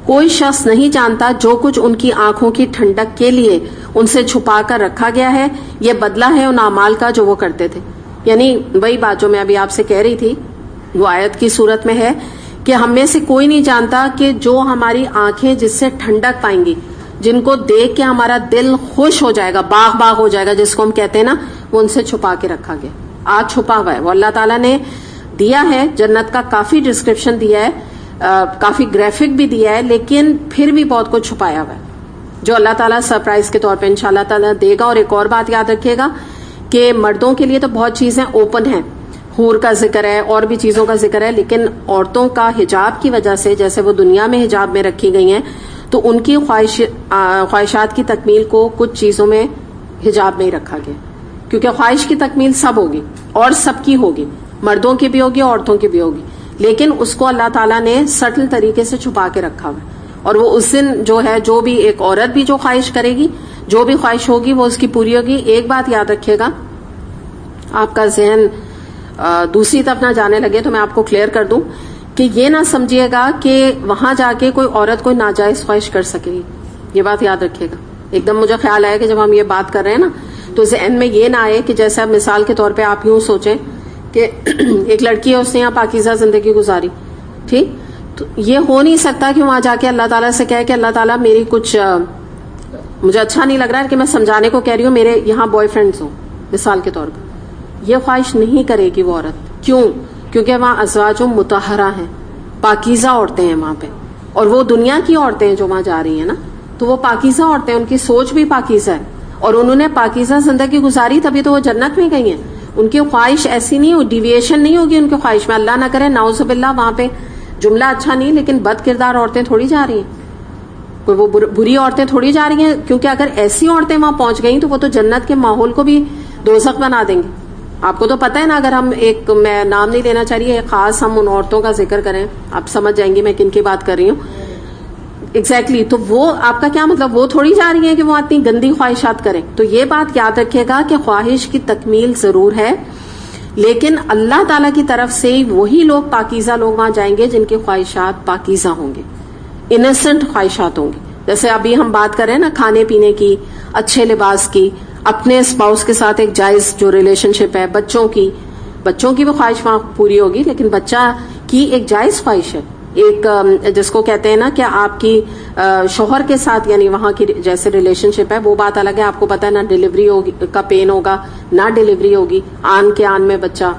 کوئی شخص نہیں جانتا جو کچھ ان کی آنکھوں کی ٹھنڈک کے لیے ان سے چھپا کر رکھا گیا ہے, یہ بدلہ ہے ان اعمال کا جو وہ کرتے تھے. یعنی وہی بات جو میں ابھی آپ سے کہہ رہی تھی, وہ آیت کی صورت میں ہے کہ ہم میں سے کوئی نہیں جانتا کہ جو ہماری آنکھیں جس سے ٹھنڈک پائیں گی, جن کو دیکھ کے ہمارا دل خوش ہو جائے گا, باغ باغ ہو جائے گا جس کو ہم کہتے ہیں نا, وہ ان سے چھپا کے رکھا گیا. آج چھپا ہوا ہے, وہ اللہ تعالیٰ نے دیا ہے. جنت کا کافی ڈسکرپشن دیا ہے, کافی گرافک بھی دیا ہے, لیکن پھر بھی بہت کچھ چھپایا ہوا ہے جو اللہ تعالیٰ سرپرائز کے طور پہ انشاءاللہ تعالیٰ دے گا. اور ایک اور بات یاد رکھیے گا کہ مردوں کے لیے تو بہت چیزیں اوپن ہیں, حور کا ذکر ہے اور بھی چیزوں کا ذکر ہے, لیکن عورتوں کا حجاب کی وجہ سے, جیسے وہ دنیا میں حجاب میں رکھی گئی ہیں, تو ان کی خواہشات کی تکمیل کو کچھ چیزوں میں حجاب میں ہی رکھا گیا, کیونکہ خواہش کی تکمیل سب ہوگی اور سب کی ہوگی, مردوں کی بھی ہوگی عورتوں کی بھی ہوگی, لیکن اس کو اللہ تعالیٰ نے سٹل طریقے سے چھپا کے رکھا ہوا ہے. اور وہ اس دن جو ہے, جو بھی ایک عورت بھی جو خواہش کرے گی, جو بھی خواہش ہوگی وہ اس کی پوری ہوگی. ایک بات یاد رکھیے گا, آپ کا ذہن دوسری طرف نہ جانے لگے تو میں آپ کو کلیئر کر دوں کہ یہ نہ سمجھیے گا کہ وہاں جا کے کوئی عورت کوئی ناجائز خواہش کر سکے گی. یہ بات یاد رکھیے گا. ایک دم مجھے خیال آیا کہ جب ہم یہ بات کر رہے ہیں نا, تو ذہن میں یہ نہ آئے کہ جیسے اب مثال کے طور پہ آپ یوں سوچیں کہ ایک لڑکی ہے, اس نے یہاں پاکیزہ زندگی گزاری, ٹھیک, تو یہ ہو نہیں سکتا کہ وہاں جا کے اللہ تعالیٰ سے کہے کہ اللہ تعالیٰ میری کچھ مجھے اچھا نہیں لگ رہا ہے کہ میں سمجھانے کو کہہ رہی ہوں, میرے یہاں بوائے فرینڈز ہوں مثال کے طور پر. یہ خواہش نہیں کرے گی وہ عورت. کیوں؟ کیونکہ وہاں ازواج مطہرہ ہیں, پاکیزہ عورتیں ہیں وہاں پہ, اور وہ دنیا کی عورتیں ہیں جو وہاں جا رہی ہیں نا, تو وہ پاکیزہ عورتیں, ان کی سوچ بھی پاکیزہ ہے, اور انہوں نے پاکیزہ زندگی گزاری, تبھی تو وہ جنت میں گئی ہیں. ان کی خواہش ایسی نہیں ہو, ڈیویشن نہیں ہوگی ان کی خواہش میں. اللہ نہ کرے, نعوذ باللہ, وہاں پہ جملہ اچھا نہیں, لیکن بد کردار عورتیں تھوڑی جا رہی ہیں, کوئی وہ بری عورتیں تھوڑی جا رہی ہیں, کیونکہ اگر ایسی عورتیں وہاں پہنچ گئیں تو وہ تو جنت کے ماحول کو بھی دوزخ بنا دیں گے. آپ کو تو پتہ ہے نا, اگر ہم ایک, میں نام نہیں لینا چاہ رہی ہے, خاص ہم ان عورتوں کا ذکر کریں, آپ سمجھ جائیں گے میں کن کی بات کر رہی ہوں ایگزیکٹلی. تو وہ آپ کا کیا مطلب, وہ تھوڑی جا رہی ہیں کہ وہ اتنی گندی خواہشات کریں. تو یہ بات یاد رکھیے گا کہ خواہش کی تکمیل ضرور ہے, لیکن اللہ تعالیٰ کی طرف سے وہی لوگ پاکیزہ لوگ وہاں جائیں گے جن کی خواہشات پاکیزہ ہوں گے, انسنٹ خواہشات ہوں گی. جیسے ابھی ہم بات کر رہے ہیں نا کھانے پینے کی, اچھے لباس کی. اپنے اسپاؤس کے ساتھ ایک جائز جو ریلیشن شپ ہے، بچوں کی بھی خواہش وہاں پوری ہوگی، لیکن بچہ کی ایک جائز خواہش ہے، ایک جس کو کہتے ہیں نا کہ آپ کی شوہر کے ساتھ یعنی وہاں کی جیسے ریلیشن شپ ہے وہ بات الگ ہے. آپ کو پتا ہے نہ ڈیلیوری ہوگی کا پین ہوگا نہ ڈیلیوری ہوگی، آن کے آن میں بچہ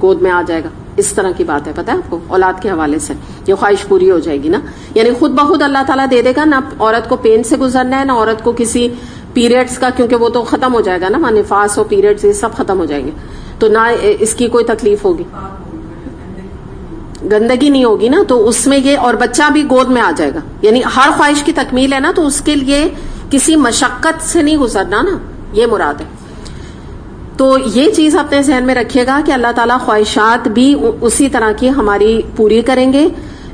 گود میں آ جائے گا، اس طرح کی بات ہے. پتا ہے آپ کو اولاد کے حوالے سے یہ خواہش پوری ہو جائے گی نا، یعنی خود بخود اللہ تعالیٰ دے دے گا. نہ عورت کو پین سے گزرنا ہے، نہ عورت کو کسی پیریڈز کا، کیونکہ وہ تو ختم ہو جائے گا نا، نفاس اور پیریڈز یہ سب ختم ہو جائیں گے، تو نہ اس کی کوئی تکلیف ہوگی، گندگی نہیں ہوگی نا، تو اس میں یہ، اور بچہ بھی گود میں آ جائے گا. یعنی ہر خواہش کی تکمیل ہے نا، تو اس کے لیے کسی مشقت سے نہیں گزرنا نا، یہ مراد ہے. تو یہ چیز اپنے ذہن میں رکھیے گا کہ اللہ تعالیٰ خواہشات بھی اسی طرح کی ہماری پوری کریں گے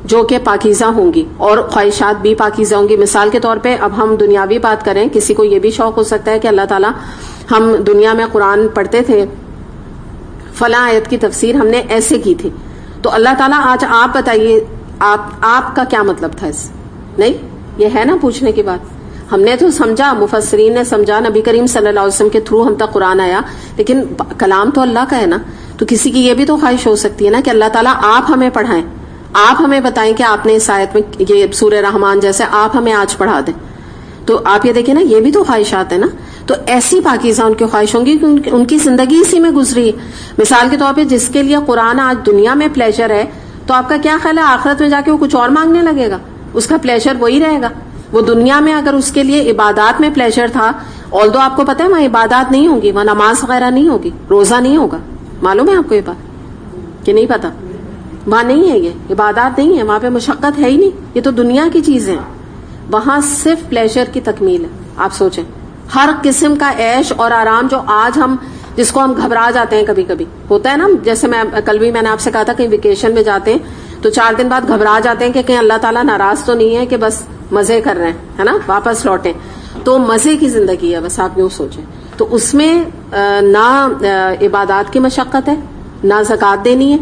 جو کہ پاکیزہ ہوں گی، اور خواہشات بھی پاکیزہ ہوں گی. مثال کے طور پہ اب ہم دنیاوی بات کریں، کسی کو یہ بھی شوق ہو سکتا ہے کہ اللہ تعالیٰ، ہم دنیا میں قرآن پڑھتے تھے، فلاں آیت کی تفسیر ہم نے ایسے کی تھی، تو اللہ تعالیٰ آج آپ بتائیے آپ کا کیا مطلب تھا اس نہیں، یہ ہے نا پوچھنے کی بات. ہم نے تو سمجھا، مفسرین نے سمجھا، نبی کریم صلی اللہ علیہ وسلم کے تھرو ہم تک قرآن آیا، لیکن کلام تو اللہ کا ہے نا. تو کسی کی یہ بھی تو خواہش ہو سکتی ہے نا کہ اللہ تعالیٰ آپ ہمیں پڑھائیں، آپ ہمیں بتائیں کہ آپ نے اس آیت میں یہ سورہ رحمان جیسے آپ ہمیں آج پڑھا دیں. تو آپ یہ دیکھیں نا، یہ بھی تو خواہشات ہیں نا. تو ایسی پاکیزہ ان کی خواہش ہوں گی کہ ان کی زندگی اسی میں گزری. مثال کے طور پہ جس کے لیے قرآن آج دنیا میں پلیجر ہے، تو آپ کا کیا خیال ہے آخرت میں جا کے وہ کچھ اور مانگنے لگے گا؟ اس کا پلیجر وہی رہے گا. وہ دنیا میں اگر اس کے لیے عبادات میں پلیجر تھا، آلدو آپ کو پتا ہے وہاں عبادات نہیں ہوں گی، وہاں نماز وغیرہ نہیں ہوگی، روزہ نہیں ہوگا. معلوم ہے آپ کو یہ بات کہ نہیں پتا؟ وہاں نہیں ہے، یہ عبادات نہیں ہے، وہاں پہ مشقت ہے ہی نہیں. یہ تو دنیا کی چیزیں ہیں، وہاں صرف پلیجر کی تکمیل ہے. آپ سوچیں ہر قسم کا عیش اور آرام جو آج ہم، جس کو ہم گھبرا جاتے ہیں، کبھی کبھی ہوتا ہے نا، جیسے کل بھی میں نے آپ سے کہا تھا کہیں ویکیشن میں جاتے ہیں تو 4 دن بعد گھبرا جاتے ہیں کہ کہیں اللہ تعالیٰ ناراض تو نہیں ہے کہ بس مزے کر رہے ہیں، ہے نا، واپس لوٹیں. تو مزے کی زندگی ہے، بس آپ یوں سوچیں. تو اس میں نہ عبادات کی مشقت ہے، نہ زکوٰۃ دینی ہے،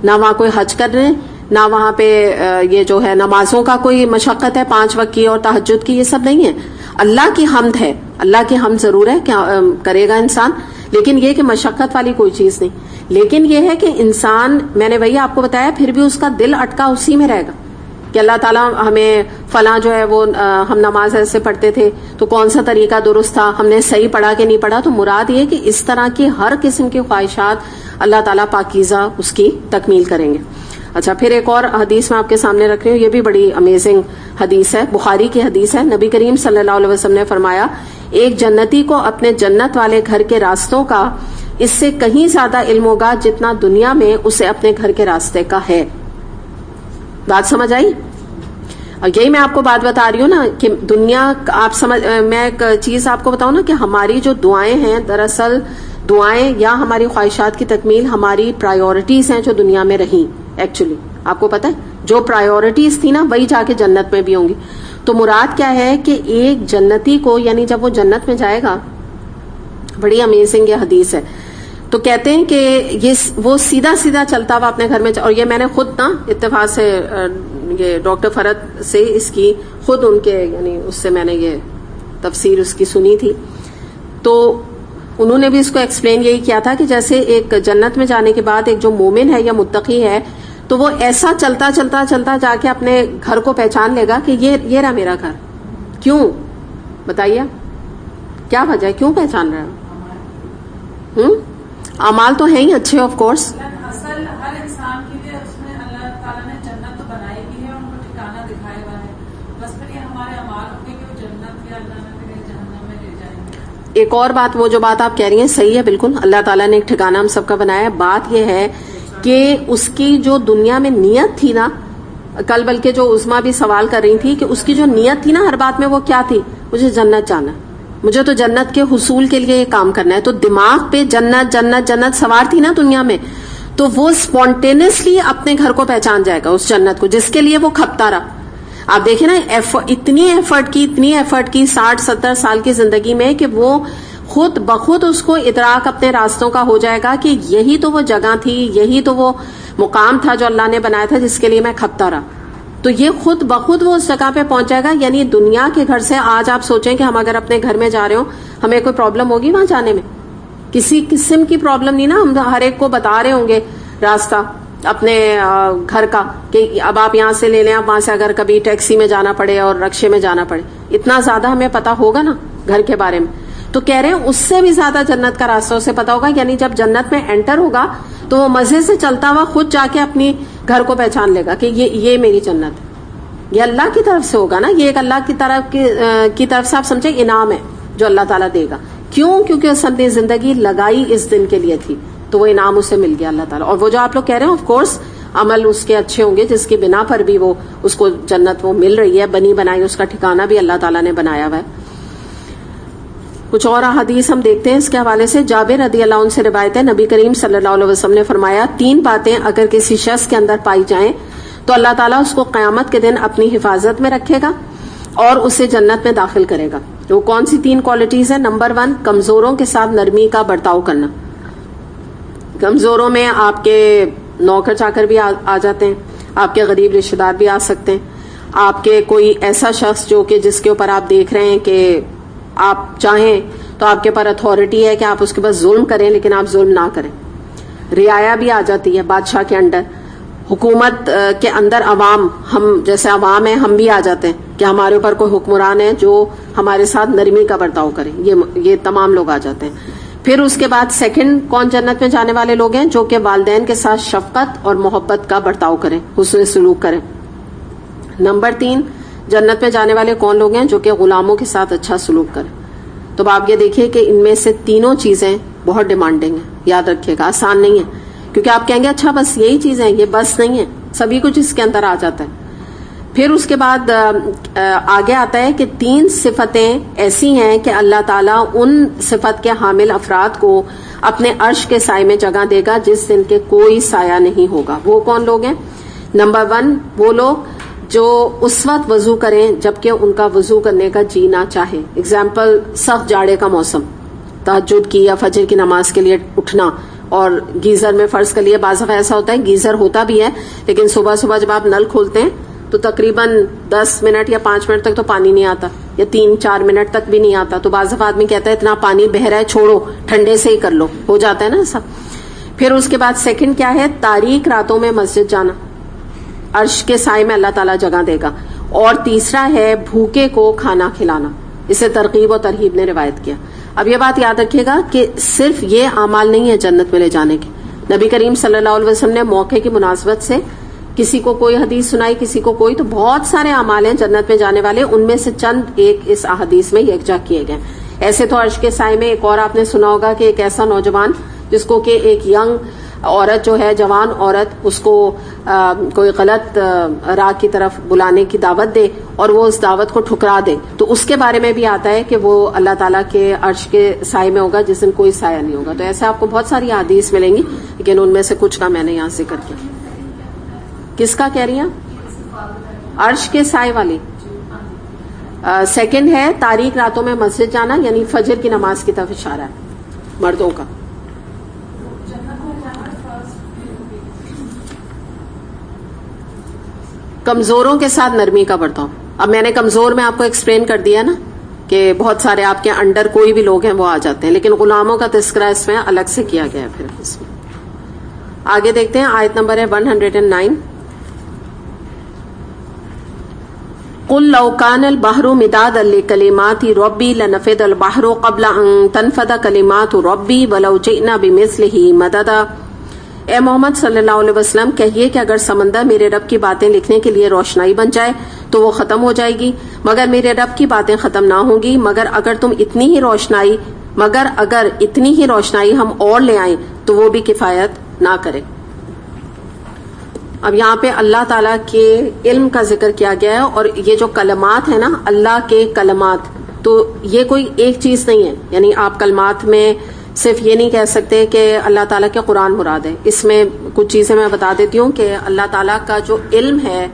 نہ وہاں کوئی حج کر رہے ہیں، نہ وہاں پہ یہ جو ہے نمازوں کا کوئی مشقت ہے 5 وقت کی اور تہجد کی، یہ سب نہیں ہے. اللہ کی حمد ہے، اللہ کی حمد ضرور ہے کہ کرے گا انسان، لیکن یہ کہ مشقت والی کوئی چیز نہیں. لیکن یہ ہے کہ انسان، میں نے وہی آپ کو بتایا، پھر بھی اس کا دل اٹکا اسی میں رہے گا کہ اللہ تعالیٰ ہمیں فلاں جو ہے وہ، ہم نماز ایسے پڑھتے تھے تو کون سا طریقہ درست تھا، ہم نے صحیح پڑھا کہ نہیں پڑھا. تو مراد یہ کہ اس طرح کی ہر قسم کی خواہشات اللہ تعالیٰ پاکیزہ اس کی تکمیل کریں گے. اچھا، پھر ایک اور حدیث میں آپ کے سامنے رکھ رہی ہوں، یہ بھی بڑی امیزنگ حدیث ہے، بخاری کی حدیث ہے. نبی کریم صلی اللہ علیہ وسلم نے فرمایا، ایک جنتی کو اپنے جنت والے گھر کے راستوں کا اس سے کہیں زیادہ علم ہوگا جتنا دنیا میں اسے اپنے گھر کے راستے کا ہے. بات سمجھ آئی؟ اور یہی میں آپ کو بات بتا رہی ہوں نا کہ دنیا، آپ سمجھ، میں ایک چیز آپ کو بتاؤں نا کہ ہماری جو دعائیں ہیں، دراصل دعائیں یا ہماری خواہشات کی تکمیل ہماری پرائیورٹیز ہیں جو دنیا میں رہیں. ایکچولی آپ کو پتا ہے جو پرائیورٹیز تھی نا وہی جا کے جنت میں بھی ہوں گی. تو مراد کیا ہے کہ ایک جنتی کو، یعنی جب وہ جنت میں جائے گا، بڑی امیزنگ یہ حدیث ہے، تو کہتے ہیں کہ وہ سیدھا سیدھا چلتا ہوا اپنے گھر میں، اور یہ میں نے خود نا اتفاق سے یہ ڈاکٹر فرد سے اس کی خود ان کے، یعنی اس سے میں نے یہ تفسیر اس کی سنی تھی، تو انہوں نے بھی اس کو ایکسپلین یہی کیا تھا کہ جیسے ایک جنت میں جانے کے بعد ایک جو مومن ہے یا متقی ہے، تو وہ ایسا چلتا چلتا چلتا جا کے اپنے گھر کو پہچان لے گا کہ یہ رہا میرا گھر. کیوں بتائیے، کیا وجہ ہے، کیوں پہچان رہا ہے؟ اعمال تو ہیں ہی اچھے، آف کورس. اصل ہر انسان کے لیے اس میں اللہ تعالیٰ نے جنت تو بنائی بھی ہے، ان کو ٹھکانہ دکھایا ہوا ہے، بس پھر یہ ہمارے اعمال ہوتے کہ وہ جنت یا اللہ نہ کرے جہنم میں لے جائیں گے. ایک اور بات، وہ جو بات آپ کہہ رہی ہیں صحیح ہے بالکل، اللہ تعالیٰ نے ایک ٹھکانہ ہم سب کا بنایا ہے. بات یہ ہے کہ اس کی جو دنیا میں نیت تھی نا، کل بلکہ جو عظما بھی سوال کر رہی تھی کہ اس کی جو نیت تھی نا ہر بات میں، وہ کیا تھی؟ مجھے جنت جانا ہے، مجھے تو جنت کے حصول کے لیے یہ کام کرنا ہے. تو دماغ پہ جنت جنت جنت سوار تھی نا دنیا میں، تو وہ اسپونٹینسلی اپنے گھر کو پہچان جائے گا، اس جنت کو جس کے لیے وہ کھپتا رہا. آپ دیکھیں نا، اتنی ایفرٹ کی 60-70 سال کی زندگی میں کہ وہ خود بخود اس کو ادراک اپنے راستوں کا ہو جائے گا کہ یہی تو وہ جگہ تھی، یہی تو وہ مقام تھا جو اللہ نے بنایا تھا جس کے لیے میں کھپتا رہا. تو یہ خود بخود وہ اس جگہ پہ پہنچ جائے گا. یعنی دنیا کے گھر سے آج آپ سوچیں کہ ہم اگر اپنے گھر میں جا رہے ہوں، ہمیں کوئی پرابلم ہوگی وہاں جانے میں؟ کسی قسم کی پرابلم نہیں نا. ہم ہر ایک کو بتا رہے ہوں گے راستہ اپنے گھر کا کہ اب آپ یہاں سے لے لیں, آپ وہاں سے اگر کبھی ٹیکسی میں جانا پڑے اور رکشے میں جانا پڑے, اتنا زیادہ ہمیں پتا ہوگا نا گھر کے بارے میں. تو کہہ رہے ہیں اس سے بھی زیادہ جنت کا راستہ اسے پتا ہوگا. یعنی جب جنت میں انٹر ہوگا تو وہ مزے سے چلتا ہوا خود جا کے اپنی گھر کو پہچان لے گا کہ یہ میری جنت ہے. یہ اللہ کی طرف سے ہوگا نا, یہ ایک اللہ کی طرف سے آپ سمجھے انعام ہے جو اللہ تعالیٰ دے گا. کیوں؟ کیونکہ اس نے زندگی لگائی اس دن کے لیے تھی, تو وہ انعام اسے مل گیا اللہ تعالیٰ. اور وہ جو آپ لوگ کہہ رہے ہیں آف کورس عمل اس کے اچھے ہوں گے جس کی بنا پر بھی وہ اس کو جنت وہ مل رہی ہے, بنی بنائی اس کا ٹھکانہ بھی اللہ تعالیٰ نے بنایا ہوا ہے. کچھ اور احادیث ہم دیکھتے ہیں اس کے حوالے سے. جابر رضی اللہ عنہ سے روایت ہے, نبی کریم صلی اللہ علیہ وسلم نے فرمایا 3 باتیں اگر کسی شخص کے اندر پائی جائیں تو اللہ تعالیٰ اس کو قیامت کے دن اپنی حفاظت میں رکھے گا اور اسے جنت میں داخل کرے گا. وہ کون سی 3 کوالٹیز ہیں؟ نمبر 1, کمزوروں کے ساتھ نرمی کا برتاؤ کرنا. کمزوروں میں آپ کے نوکر چاکر بھی آ جاتے ہیں, آپ کے غریب رشتے دار بھی آ سکتے ہیں, آپ کے کوئی ایسا شخص جو کہ جس کے اوپر آپ دیکھ رہے ہیں کہ آپ چاہیں تو آپ کے پر اتھارٹی ہے کہ آپ اس کے پاس ظلم کریں لیکن آپ ظلم نہ کریں. رعایا بھی آ جاتی ہے بادشاہ کے انڈر. حکومت کے اندر عوام, ہم جیسے عوام ہیں ہم بھی آ جاتے ہیں کہ ہمارے اوپر کوئی حکمران ہے جو ہمارے ساتھ نرمی کا برتاؤ کرے, یہ تمام لوگ آ جاتے ہیں. پھر اس کے بعد سیکنڈ کون جنت میں جانے والے لوگ ہیں؟ جو کہ والدین کے ساتھ شفقت اور محبت کا برتاؤ کریں, حسن سلوک کریں. نمبر 3, جنت میں جانے والے کون لوگ ہیں؟ جو کہ غلاموں کے ساتھ اچھا سلوک کریں. تو آپ یہ دیکھیے کہ ان میں سے تینوں چیزیں بہت ڈیمانڈنگ ہیں, یاد رکھیے گا, آسان نہیں ہے. کیونکہ آپ کہیں گے اچھا بس یہی چیزیں ہیں, یہ بس نہیں ہے, سبھی کچھ اس کے اندر آ جاتا ہے. پھر اس کے بعد آگے آتا ہے کہ 3 صفتیں ایسی ہیں کہ اللہ تعالیٰ ان صفت کے حامل افراد کو اپنے عرش کے سائے میں جگہ دے گا جس دن کے کوئی سایہ نہیں ہوگا. وہ کون لوگ ہیں؟ نمبر 1, وہ لوگ جو اس وقت وضو کریں جبکہ ان کا وضو کرنے کا جی نہ چاہے. اگزامپل, سخت جاڑے کا موسم, تہجد کی یا فجر کی نماز کے لیے اٹھنا اور گیزر میں فرض کر لیے, بعض دفعہ ایسا ہوتا ہے گیزر ہوتا بھی ہے لیکن صبح صبح جب آپ نل کھولتے ہیں تو تقریباً 10 منٹ یا 5 منٹ تک تو پانی نہیں آتا, یا 3-4 منٹ تک بھی نہیں آتا. تو بعض دفعہ آدمی کہتا ہے اتنا پانی بہ رہا ہے چھوڑو, ٹھنڈے سے ہی کر لو, ہو جاتا ہے نا ایسا. پھر اس کے بعد سیکنڈ کیا ہے؟ تاریک راتوں میں مسجد جانا, عرش کے سائے میں اللہ تعالیٰ جگہ دے گا. اور تیسرا ہے بھوکے کو کھانا کھلانا. اسے ترغیب و ترہیب نے روایت کیا. اب یہ بات یاد رکھیے گا کہ صرف یہ اعمال نہیں ہے جنت میں لے جانے کے. نبی کریم صلی اللہ علیہ وسلم نے موقع کی مناسبت سے کسی کو کوئی حدیث سنائی, کسی کو کوئی, تو بہت سارے اعمال ہیں جنت میں جانے والے, ان میں سے چند ایک اس احادیث میں یکجا کیے گئے. ایسے تو عرش کے سائے میں ایک اور آپ نے سنا ہوگا کہ ایک ایسا نوجوان جس کو کہ ایک ینگ عورت جو ہے, جوان عورت, اس کو کوئی غلط راہ کی طرف بلانے کی دعوت دے اور وہ اس دعوت کو ٹھکرا دے, تو اس کے بارے میں بھی آتا ہے کہ وہ اللہ تعالیٰ کے عرش کے سائے میں ہوگا جس دن کوئی سایہ نہیں ہوگا. تو ایسے آپ کو بہت ساری حدیث ملیں گی لیکن ان میں سے کچھ کا میں نے یہاں ذکر کیا. کس کا کہہ رہی ہیں؟ عرش کے سائے والی. سیکنڈ ہے تاریک راتوں میں مسجد جانا, یعنی فجر کی نماز کی طرف اشارہ ہے مردوں کا. کمزوروں کے ساتھ نرمی کا برتاؤ. اب میں نے کمزور میں آپ کو ایکسپلین کر دیا نا کہ بہت سارے آپ کے انڈر کوئی بھی لوگ ہیں وہ آ جاتے ہیں, لیکن غلاموں کا تذکرہ اس میں الگ سے کیا گیا ہے. پھر اس میں آگے دیکھتے ہیں, آیت نمبر ہے 109. قل لو كان البحر مدادا لكلمات ربي لنفد البحر قبل ان تنفد كلمات ربي ولو جئنا بمثله مددا. اے محمد صلی اللہ علیہ وسلم کہیے کہ اگر سمندر میرے رب کی باتیں لکھنے کے لیے روشنائی بن جائے تو وہ ختم ہو جائے گی, مگر میرے رب کی باتیں ختم نہ ہوں گی مگر اگر اتنی ہی روشنائی ہم اور لے آئیں تو وہ بھی کفایت نہ کرے. اب یہاں پہ اللہ تعالیٰ کے علم کا ذکر کیا گیا ہے, اور یہ جو کلمات ہیں نا اللہ کے کلمات, تو یہ کوئی ایک چیز نہیں ہے. یعنی آپ کلمات میں صرف یہ نہیں کہہ سکتے کہ اللہ تعالیٰ کے قرآن مراد ہے. اس میں کچھ چیزیں میں بتا دیتی ہوں کہ اللہ تعالیٰ کا جو علم ہے,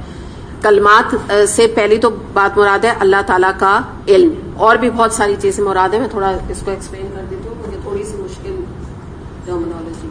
کلمات سے پہلی تو بات مراد ہے اللہ تعالیٰ کا علم, اور بھی بہت ساری چیزیں مراد ہیں. میں تھوڑا اس کو ایکسپلین کر دیتی ہوں کیونکہ تھوڑی سی مشکل ٹرمینالوجی.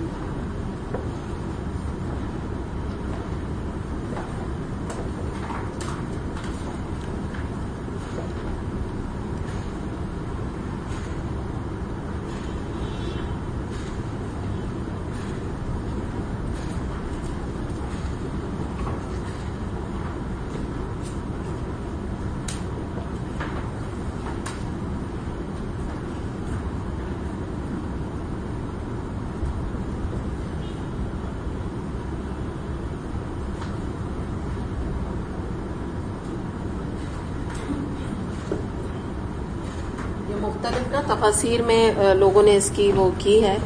مختلف نا تفاسیر میں لوگوں نے اس کی وہ کی ہے،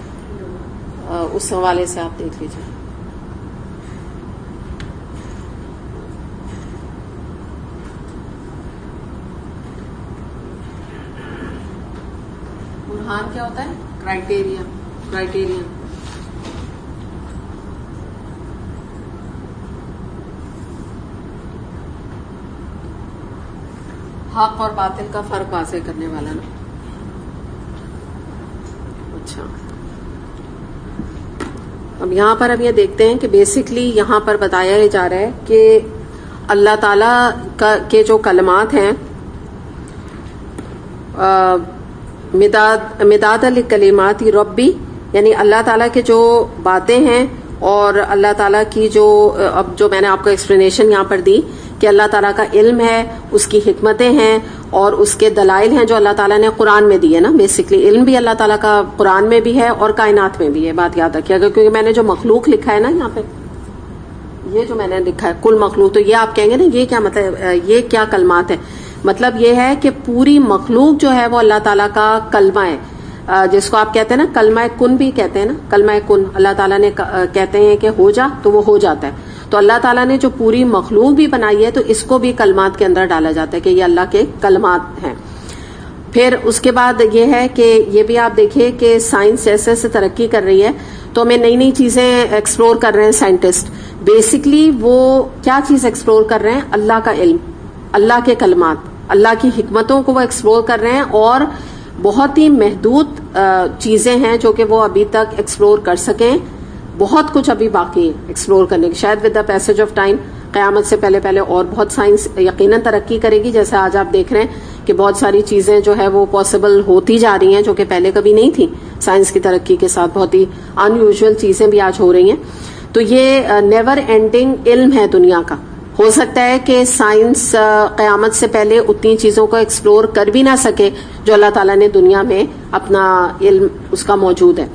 اس حوالے سے آپ دیکھ لیجیے. برہان کیا ہوتا ہے؟ کرائٹیرین. حق اور باطل کا فرق واضح کرنے والا نا. اچھا، اب یہاں پر اب یہ دیکھتے ہیں کہ بیسکلی یہاں پر بتایا جا رہا ہے کہ اللہ تعالی کے جو کلمات ہیں مداد لکلمات ربی، یعنی اللہ تعالیٰ کے جو باتیں ہیں اور اللہ تعالیٰ کی جو اب جو میں نے آپ کو ایکسپلینیشن یہاں پر دی کہ اللہ تعالیٰ کا علم ہے، اس کی حکمتیں ہیں اور اس کے دلائل ہیں جو اللہ تعالیٰ نے قرآن میں دی ہے نا. بیسکلی علم بھی اللہ تعالیٰ کا قرآن میں بھی ہے اور کائنات میں بھی ہے. بات یاد رکھیے گا، کیونکہ میں نے جو مخلوق لکھا ہے نا یہاں پہ، یہ جو میں نے لکھا ہے کل مخلوق، تو یہ آپ کہیں گے نا یہ کیا مطلب، یہ کیا کلمات ہے؟ مطلب یہ ہے کہ پوری مخلوق جو ہے وہ اللہ تعالیٰ کا کلمہ ہے، جس کو آپ کہتے ہیں نا کلمہ کن بھی کہتے ہیں نا. کلمہ کن اللہ تعالیٰ نے کہتے ہیں کہ ہو جا تو وہ ہو جاتا ہے. تو اللہ تعالیٰ نے جو پوری مخلوق بھی بنائی ہے تو اس کو بھی کلمات کے اندر ڈالا جاتا ہے کہ یہ اللہ کے کلمات ہیں. پھر اس کے بعد یہ ہے کہ یہ بھی آپ دیکھیے کہ سائنس جیسے جیسے ترقی کر رہی ہے تو ہمیں نئی نئی چیزیں ایکسپلور کر رہے ہیں سائنٹسٹ. بیسکلی وہ کیا چیز ایکسپلور کر رہے ہیں؟ اللہ کا علم، اللہ کے کلمات، اللہ کی حکمتوں کو وہ ایکسپلور کر رہے ہیں. اور بہت ہی محدود چیزیں ہیں جو کہ وہ ابھی تک ایکسپلور کر سکیں. بہت کچھ ابھی باقی ہے ایکسپلور کرنے کی. شاید with the passage of time قیامت سے پہلے اور بہت سائنس یقیناً ترقی کرے گی. جیسے آج آپ دیکھ رہے ہیں کہ بہت ساری چیزیں جو ہے وہ پاسبل ہوتی جا رہی ہیں جو کہ پہلے کبھی نہیں تھی. سائنس کی ترقی کے ساتھ بہت ہی ان یوزول چیزیں بھی آج ہو رہی ہیں. تو یہ نیور اینڈنگ علم ہے دنیا کا. ہو سکتا ہے کہ سائنس قیامت سے پہلے اتنی چیزوں کو ایکسپلور کر بھی نہ سکے جو اللہ تعالیٰ نے دنیا میں اپنا علم اس کا موجود ہے.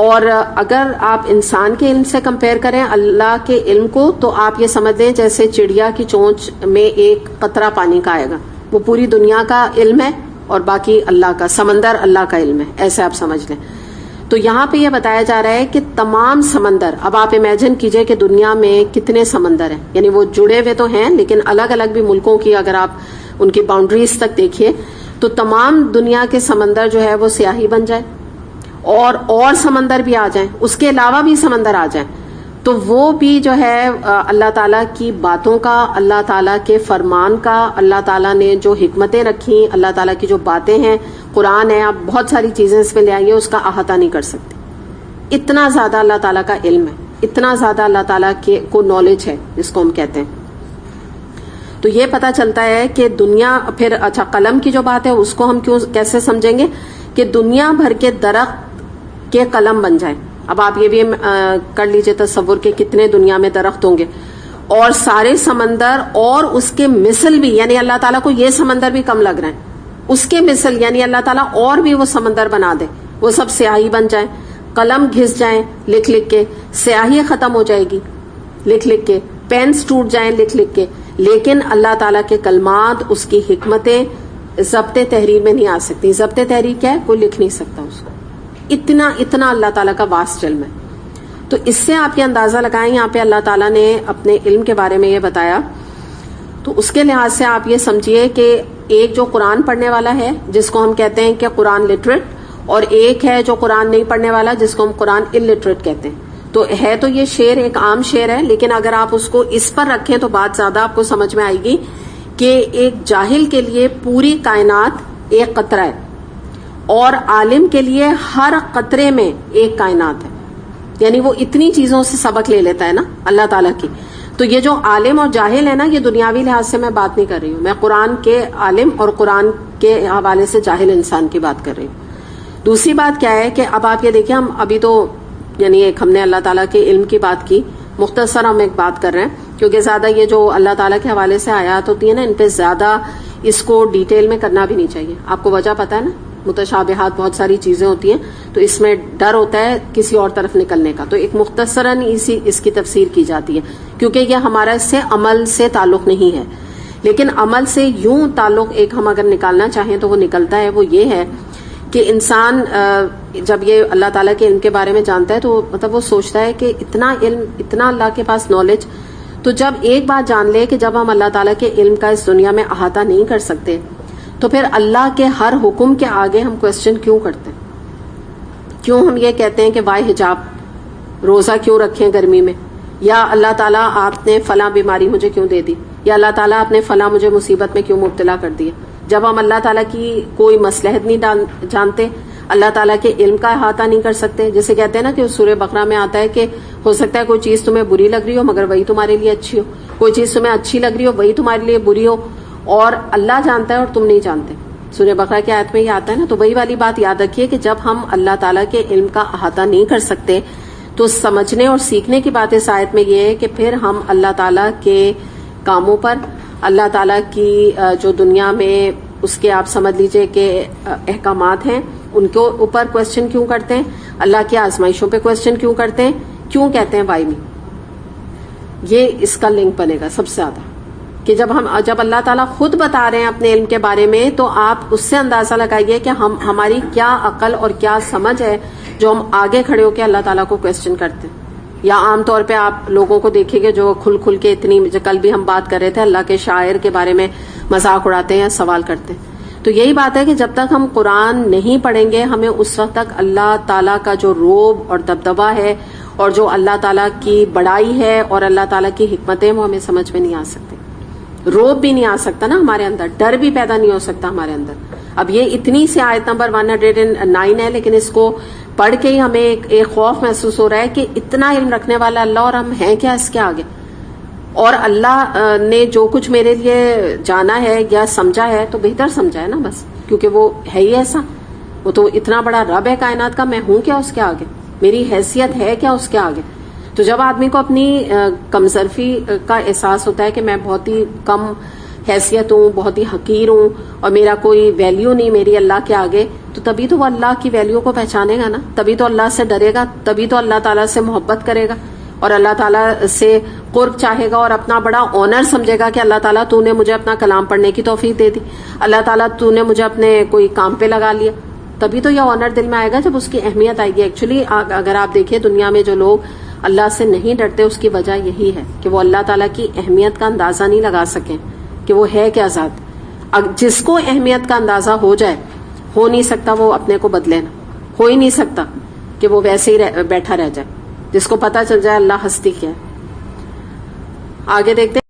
اور اگر آپ انسان کے علم سے کمپیئر کریں اللہ کے علم کو تو آپ یہ سمجھ لیں جیسے چڑیا کی چونچ میں ایک قطرہ پانی کا آئے گا. وہ پوری دنیا کا علم ہے اور باقی اللہ کا، سمندر اللہ کا علم ہے، ایسے آپ سمجھ لیں. تو یہاں پہ یہ بتایا جا رہا ہے کہ تمام سمندر، اب آپ امیجن کیجئے کہ دنیا میں کتنے سمندر ہیں، یعنی وہ جڑے ہوئے تو ہیں لیکن الگ الگ بھی ملکوں کی اگر آپ ان کی باؤنڈریز تک دیکھیے تو تمام دنیا کے سمندر جو ہے وہ سیاہی بن جائے اور سمندر بھی آ جائیں، اس کے علاوہ بھی سمندر آ جائیں، تو وہ بھی جو ہے اللہ تعالیٰ کی باتوں کا، اللہ تعالیٰ کے فرمان کا، اللہ تعالیٰ نے جو حکمتیں رکھی، اللہ تعالیٰ کی جو باتیں ہیں، قرآن ہے، آپ بہت ساری چیزیں اس میں لے آئیے، اس کا احاطہ نہیں کر سکتے. اتنا زیادہ اللہ تعالیٰ کا علم ہے، اتنا زیادہ اللہ تعالیٰ کو نالج ہے جس کو ہم کہتے ہیں. تو یہ پتہ چلتا ہے کہ دنیا، پھر اچھا قلم کی جو بات ہے اس کو ہم کیسے سمجھیں گے کہ دنیا بھر کے درخت کے قلم بن جائیں. اب آپ یہ بھی کر لیجئے تصور کہ کتنے دنیا میں درخت ہوں گے اور سارے سمندر اور اس کے مثل بھی، یعنی اللہ تعالیٰ کو یہ سمندر بھی کم لگ رہے ہیں، اس کے مثل یعنی اللہ تعالیٰ اور بھی وہ سمندر بنا دے، وہ سب سیاہی بن جائیں، قلم گھس جائیں لکھ لکھ کے، سیاہی ختم ہو جائے گی لکھ لکھ کے، پینس ٹوٹ جائیں لکھ لکھ کے، لیکن اللہ تعالیٰ کے کلمات، اس کی حکمتیں ضبط تحریر میں نہیں آ سکتی. ضبط تحریر کیا ہے؟ کوئی لکھ نہیں سکتا اس کو. اتنا اللہ تعالیٰ کا واسط علم ہے. تو اس سے آپ یہ اندازہ لگائیں یہاں پہ اللہ تعالیٰ نے اپنے علم کے بارے میں یہ بتایا. تو اس کے لحاظ سے آپ یہ سمجھیے کہ ایک جو قرآن پڑھنے والا ہے جس کو ہم کہتے ہیں کہ قرآن لٹریٹ، اور ایک ہے جو قرآن نہیں پڑھنے والا جس کو ہم قرآن الٹریٹ کہتے ہیں. تو ہے تو یہ شعر ایک عام شعر ہے، لیکن اگر آپ اس کو اس پر رکھیں تو بات زیادہ آپ کو سمجھ میں آئے گی کہ ایک جاہل کے لیے پوری کائنات ایک قطرہ ہے اور عالم کے لیے ہر قطرے میں ایک کائنات ہے. یعنی وہ اتنی چیزوں سے سبق لے لیتا ہے نا اللہ تعالیٰ کی. تو یہ جو عالم اور جاہل ہے نا، یہ دنیاوی لحاظ سے میں بات نہیں کر رہی ہوں، میں قرآن کے عالم اور قرآن کے حوالے سے جاہل انسان کی بات کر رہی ہوں. دوسری بات کیا ہے کہ اب آپ یہ دیکھیں، ہم ابھی تو یعنی ایک ہم نے اللہ تعالیٰ کے علم کی بات کی، مختصر ہم ایک بات کر رہے ہیں کیونکہ زیادہ یہ جو اللہ تعالیٰ کے حوالے سے آیات ہوتی ہیں نا، ان پہ زیادہ اس کو ڈیٹیل میں کرنا بھی نہیں چاہیے. آپ کو وجہ پتہ ہے نا، متشابہات بہت ساری چیزیں ہوتی ہیں تو اس میں ڈر ہوتا ہے کسی اور طرف نکلنے کا. تو ایک مختصراً اس کی تفسیر کی جاتی ہے کیونکہ یہ ہمارا اس سے عمل سے تعلق نہیں ہے. لیکن عمل سے یوں تعلق ایک ہم اگر نکالنا چاہیں تو وہ نکلتا ہے، وہ یہ ہے کہ انسان جب یہ اللہ تعالیٰ کے علم کے بارے میں جانتا ہے تو مطلب وہ سوچتا ہے کہ اتنا علم، اتنا اللہ کے پاس نالج، تو جب ایک بات جان لے کہ جب ہم اللہ تعالیٰ کے علم کا اس دنیا میں احاطہ نہیں کر سکتے تو پھر اللہ کے ہر حکم کے آگے ہم کوشچن کیوں کرتے ہیں؟ کیوں ہم یہ کہتے ہیں کہ وائے حجاب، روزہ کیوں رکھیں گرمی میں، یا اللہ تعالیٰ آپ نے فلاں بیماری مجھے کیوں دے دی، یا اللہ تعالیٰ آپ نے فلاں مجھے مصیبت میں کیوں مبتلا کر دیا، جب ہم اللہ تعالیٰ کی کوئی مصلحت نہیں جانتے، اللہ تعالیٰ کے علم کا احاطہ نہیں کر سکتے. جسے کہتے ہیں نا کہ سورہ بقرہ میں آتا ہے کہ ہو سکتا ہے کوئی چیز تمہیں بری لگ رہی ہو مگر وہی تمہارے لیے اچھی ہو، کوئی چیز تمہیں اچھی لگ رہی ہو وہی تمہارے لیے بری ہو، اور اللہ جانتا ہے اور تم نہیں جانتے. سورہ بقرہ کی آیت میں یہ آتا ہے نا. تو وہی والی بات یاد رکھیے کہ جب ہم اللہ تعالیٰ کے علم کا احاطہ نہیں کر سکتے تو سمجھنے اور سیکھنے کی بات اس آیت میں یہ ہے کہ پھر ہم اللہ تعالیٰ کے کاموں پر، اللہ تعالیٰ کی جو دنیا میں اس کے آپ سمجھ لیجئے کہ احکامات ہیں ان کے اوپر کوشچن کیوں کرتے ہیں، اللہ کی آزمائشوں پہ کوشچن کیوں کرتے ہیں، کیوں کہتے ہیں وائی می. یہ اس کا لنک بنے گا سب سے زیادہ کہ جب اللہ تعالیٰ خود بتا رہے ہیں اپنے علم کے بارے میں تو آپ اس سے اندازہ لگائیے کہ ہماری کیا عقل اور کیا سمجھ ہے جو ہم آگے کھڑے ہو کے اللہ تعالیٰ کو کوشچن کرتے ہیں. یا عام طور پہ آپ لوگوں کو دیکھیں گے جو کھل کے اتنی، کل بھی ہم بات کر رہے تھے اللہ کے شاعر کے بارے میں مذاق اڑاتے ہیں یا سوال کرتے ہیں. تو یہی بات ہے کہ جب تک ہم قرآن نہیں پڑھیں گے ہمیں اس وقت تک اللہ تعالیٰ کا جو روب اور دبدبہ ہے اور جو اللہ تعالیٰ کی بڑائی ہے اور اللہ تعالیٰ کی حکمتیں وہ ہمیں سمجھ میں نہیں آ سکتے. روب بھی نہیں آ سکتا نا ہمارے اندر، ڈر بھی پیدا نہیں ہو سکتا ہمارے اندر. اب یہ اتنی سی آیت نمبر 109 ہے لیکن اس کو پڑھ کے ہی ہمیں ایک خوف محسوس ہو رہا ہے کہ اتنا علم رکھنے والا اللہ اور ہم ہیں کیا اس کے آگے. اور اللہ نے جو کچھ میرے لیے جانا ہے یا سمجھا ہے تو بہتر سمجھا ہے نا بس، کیونکہ وہ ہے ہی ایسا، وہ تو اتنا بڑا رب ہے کائنات کا، میں ہوں کیا اس کے آگے، میری حیثیت ہے کیا اس کے آگے. تو جب آدمی کو اپنی کمزرفی کا احساس ہوتا ہے کہ میں بہت ہی کم حیثیت ہوں، بہت ہی حقیر ہوں اور میرا کوئی ویلیو نہیں میری اللہ کے آگے، تو تبھی تو وہ اللہ کی ویلیو کو پہچانے گا نا، تبھی تو اللہ سے ڈرے گا، تبھی تو اللہ تعالیٰ سے محبت کرے گا اور اللہ تعالیٰ سے قرب چاہے گا اور اپنا بڑا آنر سمجھے گا کہ اللہ تعالیٰ تو نے مجھے اپنا کلام پڑھنے کی توفیق دے دی، اللہ تعالیٰ تو نے مجھے اپنے کوئی کام پہ لگا لیا. تبھی تو یہ آنر دل میں آئے گا جب اس کی اہمیت آئے گی. ایکچولی اگر آپ دیکھیں دنیا میں جو لوگ اللہ سے نہیں ڈرتے اس کی وجہ یہی ہے کہ وہ اللہ تعالیٰ کی اہمیت کا اندازہ نہیں لگا سکیں کہ وہ ہے کیا ذات. جس کو اہمیت کا اندازہ ہو جائے، ہو نہیں سکتا وہ اپنے کو بدلے نا، ہو ہی نہیں سکتا کہ وہ ویسے ہی بیٹھا رہ جائے. جس کو پتا چل جائے اللہ ہستی کیا ہے. آگے دیکھتے ہیں.